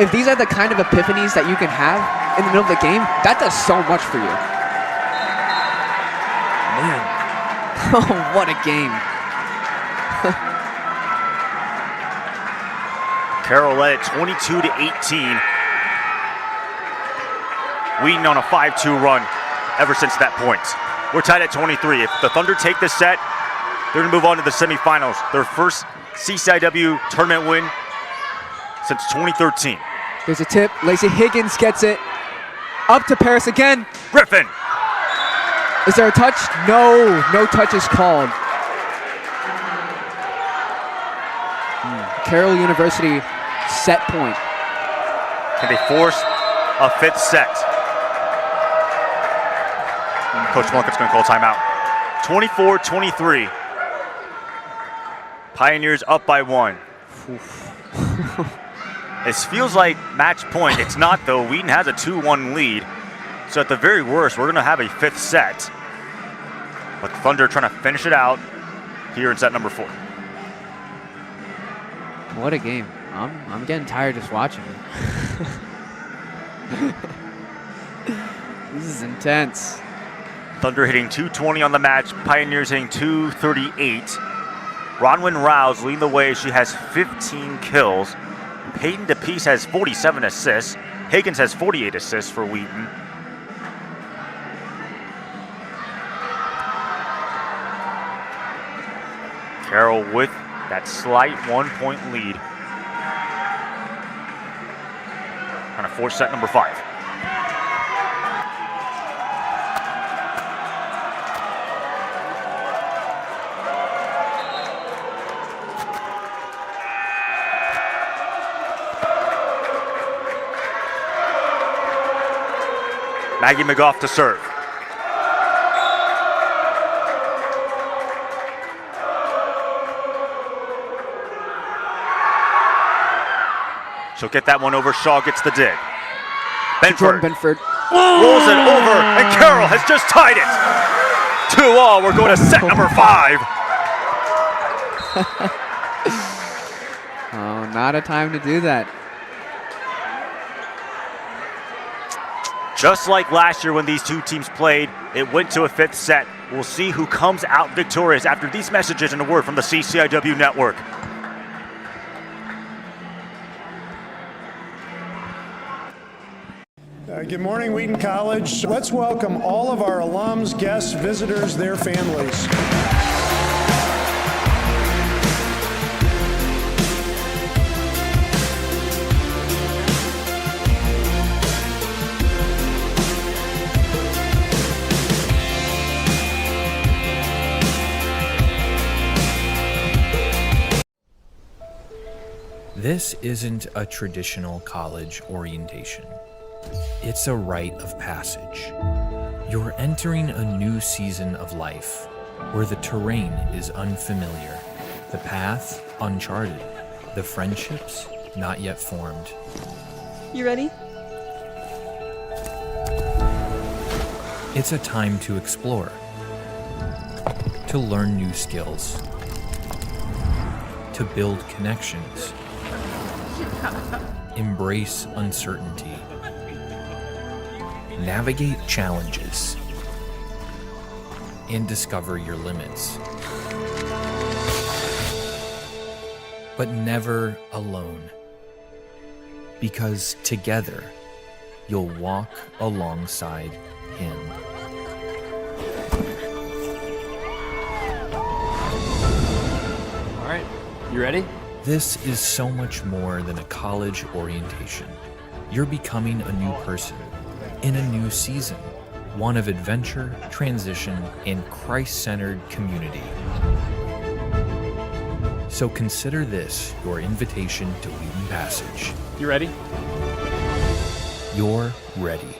If these are the kind of epiphanies that you can have in the middle of the game, that does so much for you. Man. Oh, what a game. Carroll led it 22-18. Wheaton on a 5-2 run ever since that point. We're tied at 23. If the Thunder take this set, they're going to move on to the semifinals. Their first CCIW tournament win since 2013. There's a tip. Lacey Higgins gets it. Up to Paris again. Griffin. Is there a touch? No. No touch is called. Carroll University set point. Can they force a fifth set? Coach Plunkett's going to call timeout. 24-23. Pioneers up by 1. This feels like match point. It's not, though. Wheaton has a 2-1 lead. So at the very worst, we're going to have a fifth set. But Thunder trying to finish it out here in set number 4. What a game. I'm getting tired just watching it. This is intense. Thunder hitting 220 on the match. Pioneers hitting 238. Bronwyn Rouse leading the way. She has 15 kills. Peyton DePease has 47 assists. Higgins has 48 assists for Wheaton. Carroll with that slight 1-point lead. Trying to force set number 5. Maggie McGough to serve. She'll get that one over. Shaw gets the dig. Jordan Benford Benford. rolls it over, and Carroll has just tied it. 2-all. We're going to set number 5. Oh, not a time to do that. Just like last year when these two teams played, it went to a fifth set. We'll see who comes out victorious after these messages and a word from the CCIW network. Good morning, Wheaton College. Let's welcome all of our alums, guests, visitors, their families. This isn't a traditional college orientation. It's a rite of passage. You're entering a new season of life where the terrain is unfamiliar, the path uncharted, the friendships not yet formed. You ready? It's a time to explore, to learn new skills, to build connections, embrace uncertainty, navigate challenges, and discover your limits. But never alone, because together you'll walk alongside him. All right, you ready? This is so much more than a college orientation. You're becoming a new person in a new season, one of adventure, transition, and Christ-centered community. So consider this your invitation to Wheaton Passage. You ready? You're ready.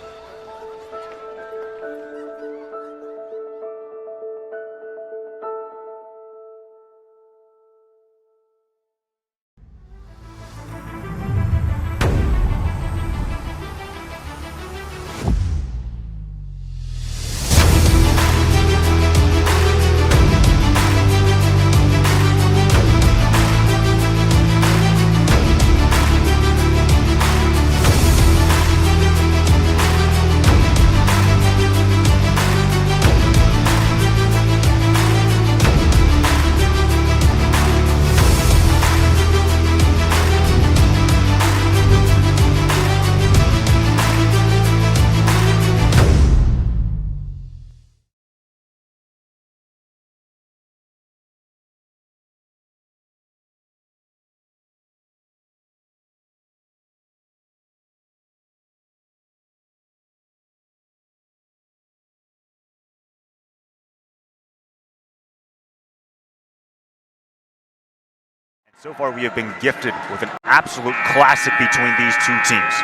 So far, we have been gifted with an absolute classic between these two teams.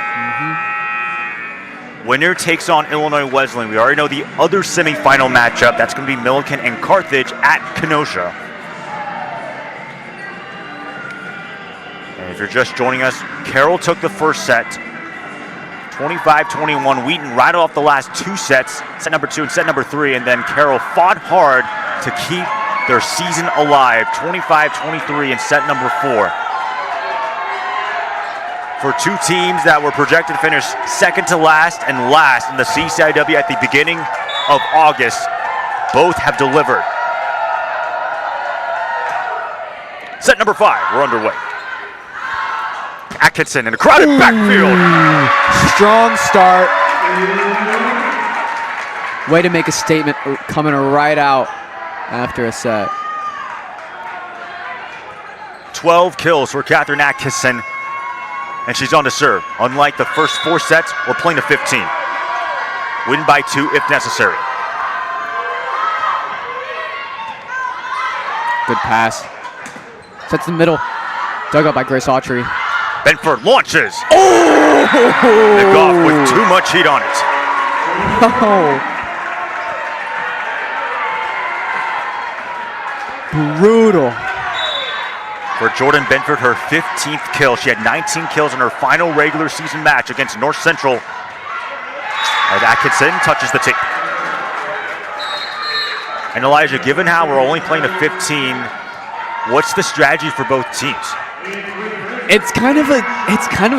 Winner takes on Illinois Wesleyan. We already know the other semifinal matchup. That's going to be Millikan and Carthage at Kenosha. And if you're just joining us, Carroll took the first set, 25-21. Wheaton right off the last two sets, set number 2 and set number 3, and then Carroll fought hard to keep their season alive, 25-23 in set number 4. For two teams that were projected to finish second to last and last in the CCIW at the beginning of August, both have delivered. Set number 5, we're underway. Atkinson in a crowded backfield. Strong start. Way to make a statement coming right out after a set. 12 kills for Catherine Atkinson, and she's on to serve. Unlike the first 4 sets, we're playing to 15. Win by 2 if necessary. Good pass. Sets the middle. Dug up by Grace Autry. Benford launches. Oh! The golf with too much heat on it. Oh. Brutal. For Jordan Benford, her 15th kill. She had 19 kills in her final regular season match against North Central. As Atkinson touches the tape. And Elijah, given how we're only playing to 15, what's the strategy for both teams? It's kind of a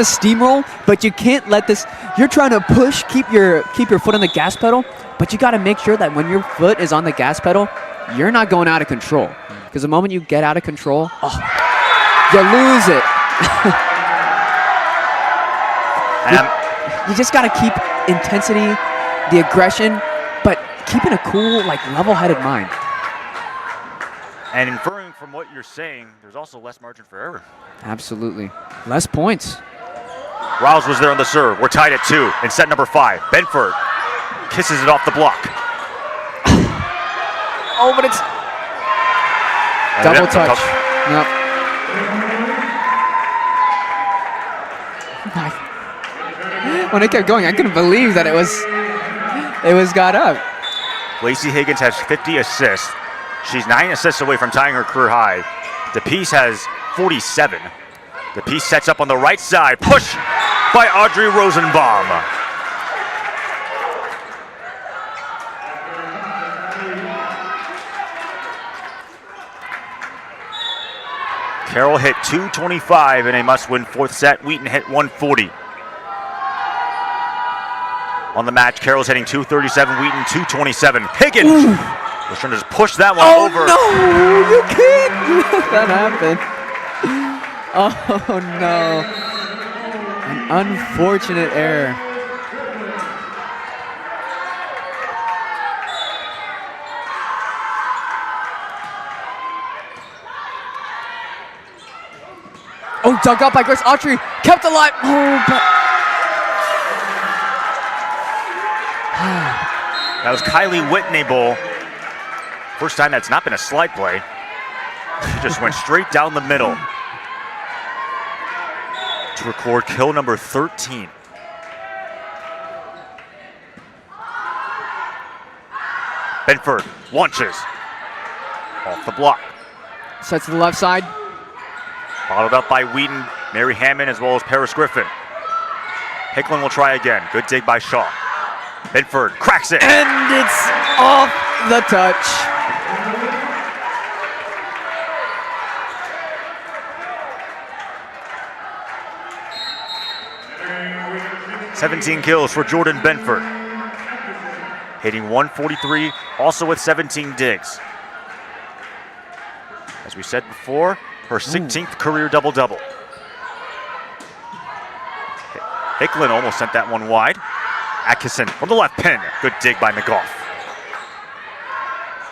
steamroll, but you can't let this. You're trying to push, keep your foot on the gas pedal, but you got to make sure that when your foot is on the gas pedal, you're not going out of control. Because the moment you get out of control, you lose it. You just got to keep intensity, the aggression, but keeping a cool, level-headed mind. And inferring from what you're saying, there's also less margin for error. Absolutely. Less points. Rouse was there on the serve. We're tied at 2 in set number 5. Benford kisses it off the block. Oh, but it's double touch. Yep. when it kept going, I couldn't believe that it was got up. Lacey Higgins has 50 assists. She's 9 assists away from tying her career high. DePease has 47. DePease sets up on the right side. Push by Audrey Rosenbaum. Carroll hit 225 in a must-win fourth set. Wheaton hit 140. On the match, Carroll's hitting 237, Wheaton 227. Higgins was trying to just push that one over. Oh no, you can't let that happen. Oh no, an unfortunate error. Oh, dug up by Grace Autry, kept alive. Oh, but that was Kylie Whitnable. First time that's not been a slide play. She just went straight down the middle to record kill number 13. Benford launches off the block. sets to the left side. Followed up by Wheaton, Mary Hammond, as well as Paris Griffin. Hicklin will try again. Good dig by Shaw. Benford cracks it. And it's off the touch. "17 kills for Jordan Benford. Hitting 143, also with 17 digs. As we said before, her 16th career double-double. Hicklin almost sent that one wide. Atkinson from the left pin. Good dig by McGough.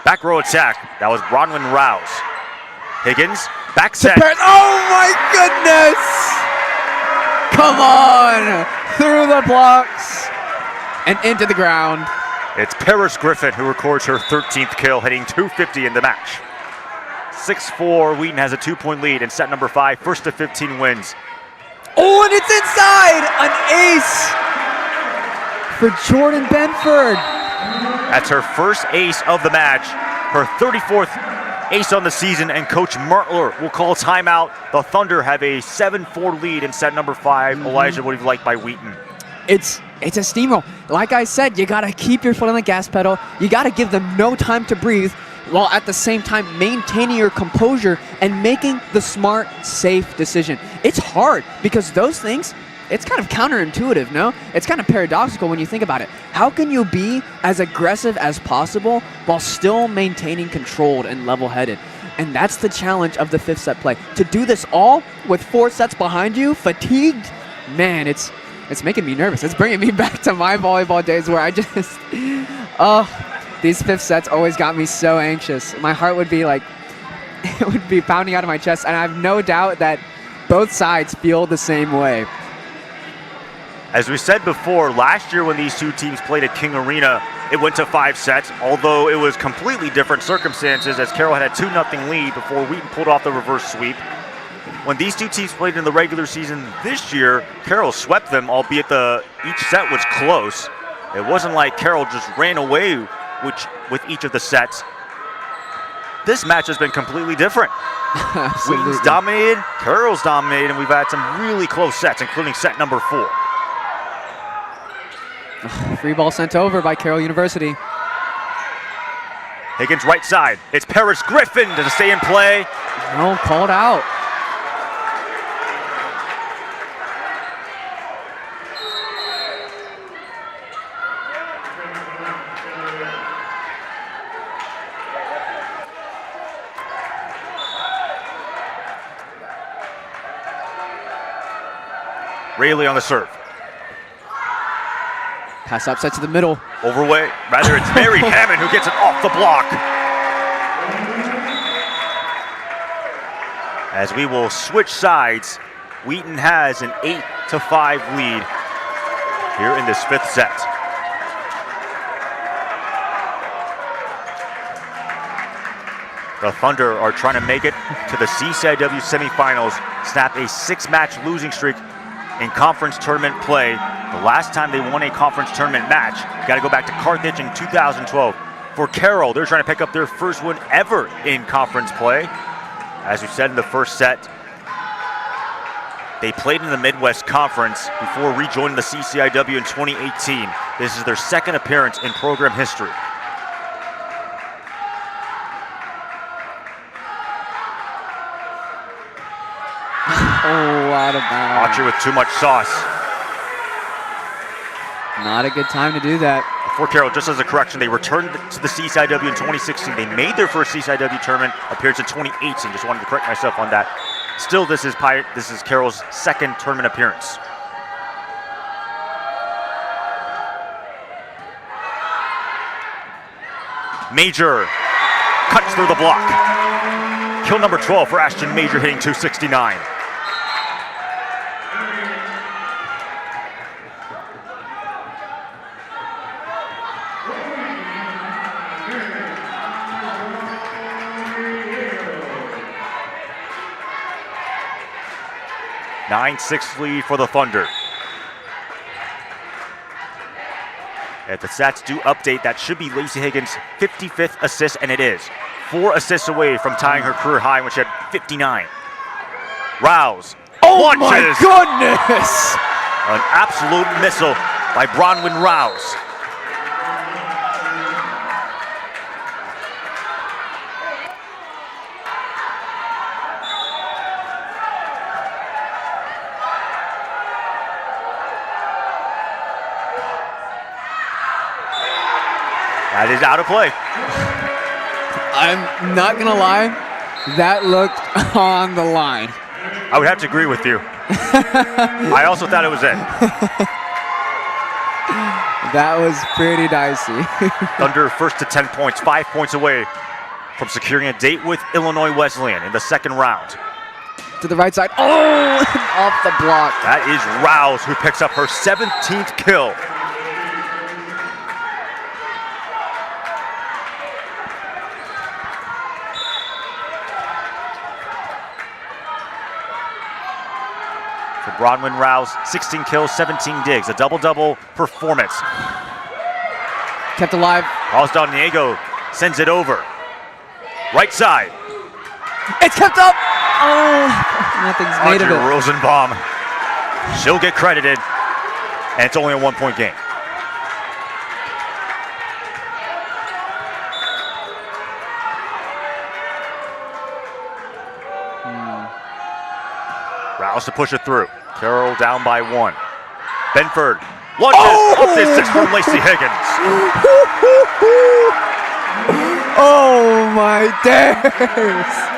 Back row attack. That was Bronwyn Rouse. Higgins, back set. Oh my goodness! Come on! Through the blocks and into the ground. It's Paris Griffin who records her 13th kill, hitting 250 in the match. 6-4, Wheaton has a 2-point lead in set number 5, first to 15 wins. Oh, and it's inside! An ace for Jordan Benford. That's her first ace of the match, her 34th ace on the season, and Coach Mertler will call timeout. The Thunder have a 7-4 lead in set number 5. Elijah, what do you like by Wheaton? It's a steamroll. Like I said, you gotta keep your foot on the gas pedal. You gotta give them no time to breathe, while at the same time maintaining your composure and making the smart, safe decision. It's hard because those things, it's kind of counterintuitive, no? It's kind of paradoxical when you think about it. How can you be as aggressive as possible while still maintaining controlled and level-headed? And that's the challenge of the 5th set play. To do this all with 4 sets behind you, fatigued, man, it's making me nervous. It's bringing me back to my volleyball days where I just, these 5th sets always got me so anxious. My heart would be like, it would be pounding out of my chest, and I have no doubt that both sides feel the same way. As we said before, last year when these two teams played at King Arena, it went to 5 sets, although it was completely different circumstances as Carroll had a 2-0 lead before Wheaton pulled off the reverse sweep. When these two teams played in the regular season this year, Carroll swept them, albeit each set was close. It wasn't like Carroll just ran away with each of the sets. This match has been completely different. Wheaton's dominated, Carroll's dominated, and we've had some really close sets, including set number 4. Free ball sent over by Carroll University. Higgins right side. It's Paris Griffin to stay in play. No, called out. Rayleigh on the serve. Pass up, set to the middle. Overway, rather it's Mary Hammond who gets it off the block. As we will switch sides, Wheaton has an 8-5 lead here in this 5th set. The Thunder are trying to make it to the CCIW semifinals, snap a 6-match losing streak in conference tournament play. The last time they won a conference tournament match, got to go back to Carthage in 2012. For Carroll, they're trying to pick up their first win ever in conference play. As we said in the first set, they played in the Midwest Conference before rejoining the CCIW in 2018. This is their second appearance in program history. Oh, out of bounds. Archer with too much sauce. Not a good time to do that. For Carroll, just as a correction, they returned to the CCIW in 2016. They made their first CCIW tournament appearance in 2018. Just wanted to correct myself on that. Still, this is Carroll's second tournament appearance. Major cuts through the block. Kill number 12 for Ashton Major, hitting 269. Nine-6 lead for the Thunder. If the stats do update, that should be Lacey Higgins' 55th assist, and it is. 4 assists away from tying her career high when she had 59. Rouse. Oh launches. my goodness! An absolute missile by Bronwyn Rouse. That is out of play. I'm not gonna lie, that looked on the line. I would have to agree with you. I also thought it was in. That was pretty dicey. Thunder first to 10 points, 5 points away from securing a date with Illinois Wesleyan in the second round. To the right side. Oh, off the block. That is Rouse, who picks up her 17th kill. For Bronwyn Rouse, 16 kills, 17 digs, a double-double performance. Kept alive. Carlos Don Diego sends it over. Right side. It's kept up. Oh, nothing's made of Audrey it. Rosenbaum. She'll get credited, and it's only a 1-point game. Rouse to push it through. Carroll down by 1. Benford launches up the assist from Lacey Higgins. Oh my days!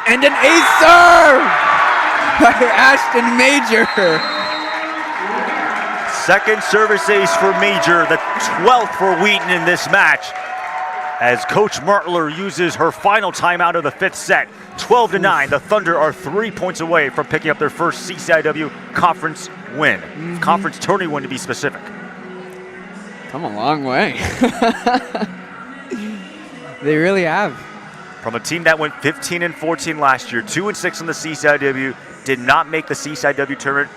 And an ace serve by Ashton Major. Second service ace for Major, the 12th for Wheaton in this match, as Coach Martler uses her final timeout of the 5th set. 12-9, the Thunder are 3 points away from picking up their first CCIW conference win. Conference tourney win, to be specific. Come a long way. They really have. From a team that went 15-14 last year, 2-6 in the CCIW, did not make the CCIW tournament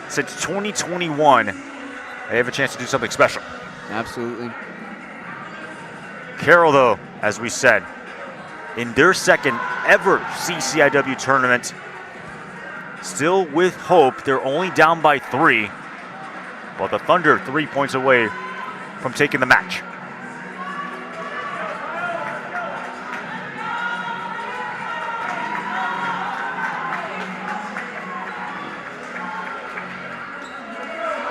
since 2021. They have a chance to do something special. Absolutely. Carroll, though, as we said, in their second ever CCIW tournament, still with hope. They're only down by 3, but the Thunder 3 points away from taking the match.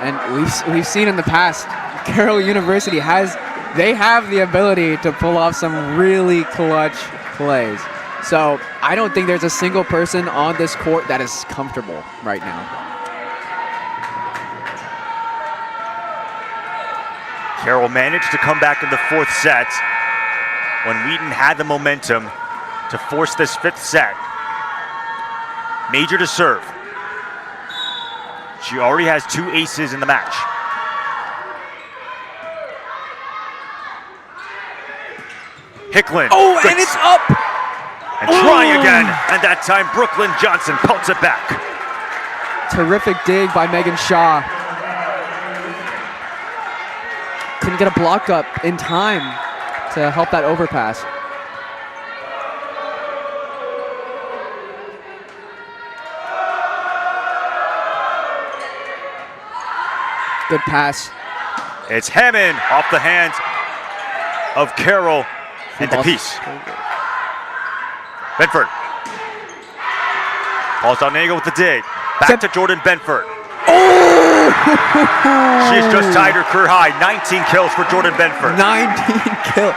And we've seen in the past, Carroll University have the ability to pull off some really clutch plays. So I don't think there's a single person on this court that is comfortable right now. Carroll managed to come back in the 4th set when Wheaton had the momentum to force this 5th set. Major to serve. She already has 2 aces in the match. Hicklin. Oh, Good and it's up. And try again. And that time, Brooklyn Johnson pelts it back. Terrific dig by Megan Shaw. Couldn't get a block up in time to help that overpass. Good pass. It's Hammond off the hands of Carroll into Peace. Benford. Paul Dalnego with the dig. Back to Jordan Benford. Oh! She has just tied her career high. 19 kills for Jordan Benford. 19 kills.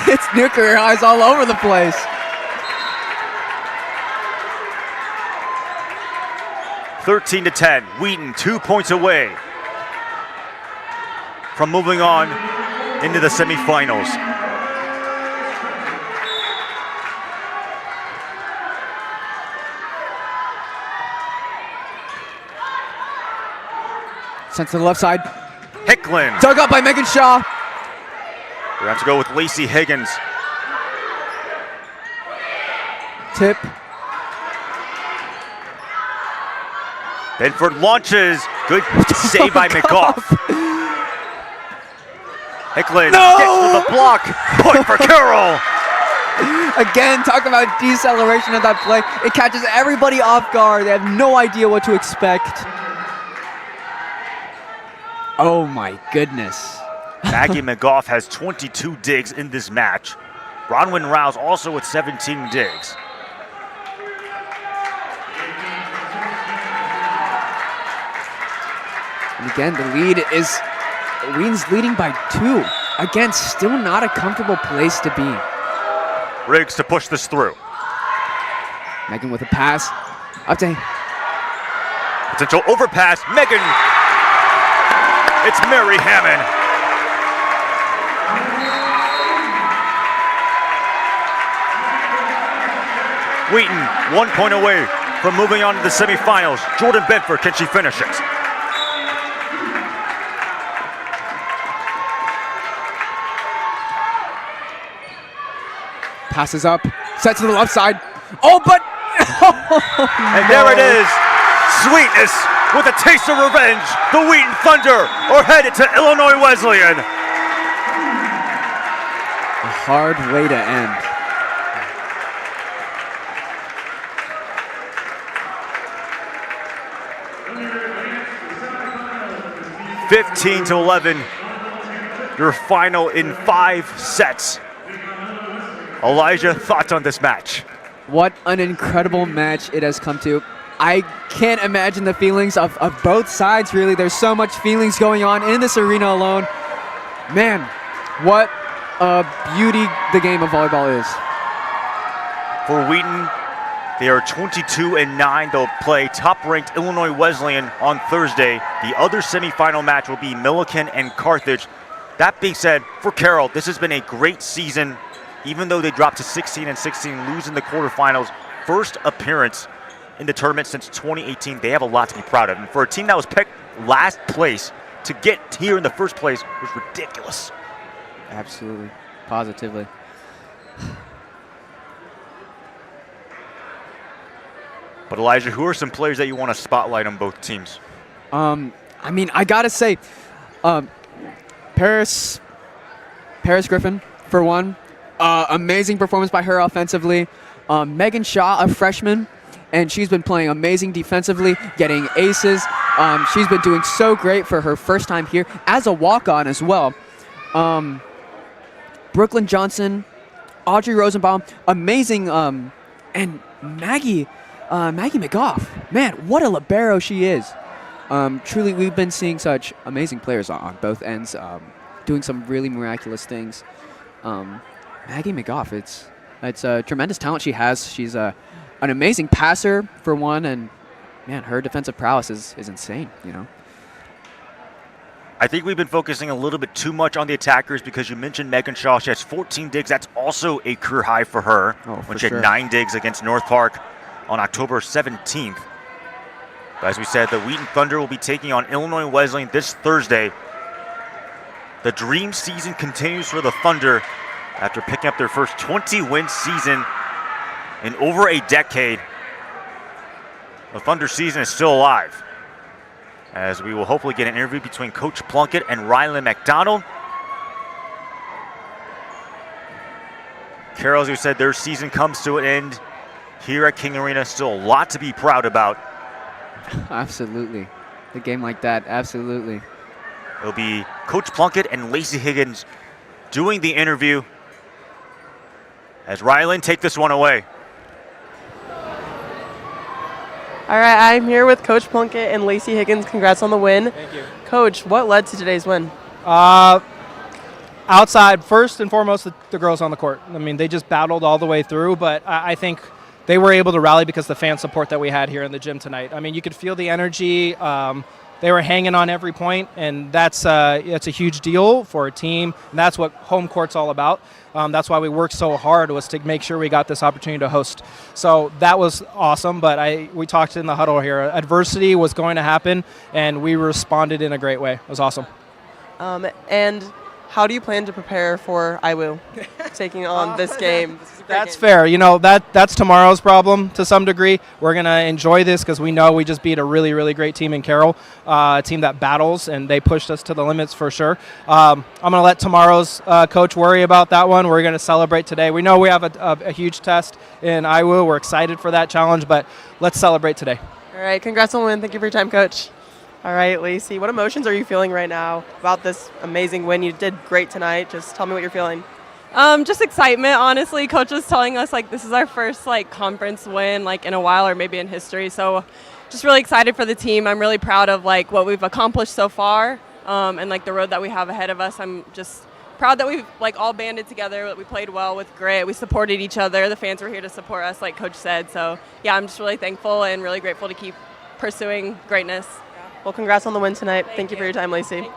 It's new career highs all over the place. (13-10). Wheaton 2 points away from moving on into the semifinals. Sent to the left side. Hicklin. Dug up by Megan Shaw. We have to go with Lacey Higgins. Tip. Benford launches. Good save by McGough. Hicklin gets to the block. Point for Carroll. Again, talk about deceleration of that play. It catches everybody off guard. They have no idea what to expect. Oh my goodness. Maggie McGough has 22 digs in this match. Bronwyn Rouse also with 17 digs. And again, the lead is, Wheaton's leading by 2. Again, still not a comfortable place to be. Riggs to push this through. Megan with a pass. Up to Potential overpass. Megan. It's Mary Hammond. Wheaton 1 point away from moving on to the semifinals. Jordan Benford, can she finish it? Passes up. Set to the left side. Oh, but... And there it is. Sweetness with a taste of revenge. The Wheaton Thunder are headed to Illinois Wesleyan. A hard way to end. (15-11). Your final in 5 sets. Elijah, thoughts on this match? What an incredible match it has come to. I can't imagine the feelings of both sides, really. There's so much feelings going on in this arena alone. Man, what a beauty the game of volleyball is. For Wheaton, they are 22-9. They'll play top-ranked Illinois Wesleyan on Thursday. The other semifinal match will be Millikan and Carthage. That being said, for Carroll, this has been a great season. Even though they dropped to 16-16, losing the quarterfinals, first appearance in the tournament since 2018, they have a lot to be proud of. And for a team that was picked last place, to get here in the first place was ridiculous. Absolutely. Positively. But Elijah, who are some players that you want to spotlight on both teams? I mean, I gotta say, Paris Griffin, for one. Amazing performance by her offensively. Megan Shaw, a freshman, and she's been playing amazing defensively, getting aces. She's been doing so great for her first time here as a walk-on as well. Brooklyn Johnson, Audrey Rosenbaum, amazing, and Maggie McGough. Man, what a libero she is. Truly, we've been seeing such amazing players on both ends, doing some really miraculous things. Maggie McGough, it's a tremendous talent she has. She's an amazing passer, for one, and man, her defensive prowess is insane, you know. I think we've been focusing a little bit too much on the attackers because you mentioned Megan Shaw. She has 14 digs. That's also a career high for her when she had 9 digs against North Park on October 17th. But as we said, the Wheaton Thunder will be taking on Illinois Wesleyan this Thursday. The dream season continues for the Thunder after picking up their first 20-win season in over a decade. The Thunder season is still alive, as we will hopefully get an interview between Coach Plunkett and Rylan McDonald. Carroll, as we said, their season comes to an end here at King Arena. Still a lot to be proud about. Absolutely. A game like that, absolutely. It'll be Coach Plunkett and Lacey Higgins doing the interview, as Rylan take this one away. All right, I'm here with Coach Plunkett and Lacey Higgins. Congrats on the win. Thank you. Coach, what led to today's win? Outside, first and foremost, the girls on the court. I mean, they just battled all the way through, but I think they were able to rally because of the fan support that we had here in the gym tonight. I mean, you could feel the energy. They were hanging on every point, and that's a huge deal for a team, and that's what home court's all about. That's why we worked so hard, was to make sure we got this opportunity to host. So that was awesome, but we talked in the huddle here. Adversity was going to happen, and we responded in a great way. It was awesome. And how do you plan to prepare for IWU taking on this game? That's fair. You know, that's tomorrow's problem to some degree. We're going to enjoy this because we know we just beat a really, really great team in Carroll, a team that battles, and they pushed us to the limits for sure. I'm going to let tomorrow's coach worry about that one. We're going to celebrate today. We know we have a huge test in IWU. We're excited for that challenge, but let's celebrate today. All right, congrats on the win. Thank you for your time, Coach. All right, Lacey, what emotions are you feeling right now about this amazing win? You did great tonight. Just tell me what you're feeling. Just excitement, honestly. Coach was telling us, like, this is our first, like, conference win, like, in a while or maybe in history. So just really excited for the team. I'm really proud of, like, what we've accomplished so far and, like, the road that we have ahead of us. I'm just proud that we've, like, all banded together, that we played well with grit. We supported each other. The fans were here to support us, like Coach said. So, yeah, I'm just really thankful and really grateful to keep pursuing greatness. Well, congrats on the win tonight. Thank you for your time, Lacey.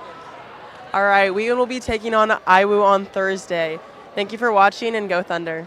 All right, we will be taking on IWU on Thursday. Thank you for watching, and go Thunder.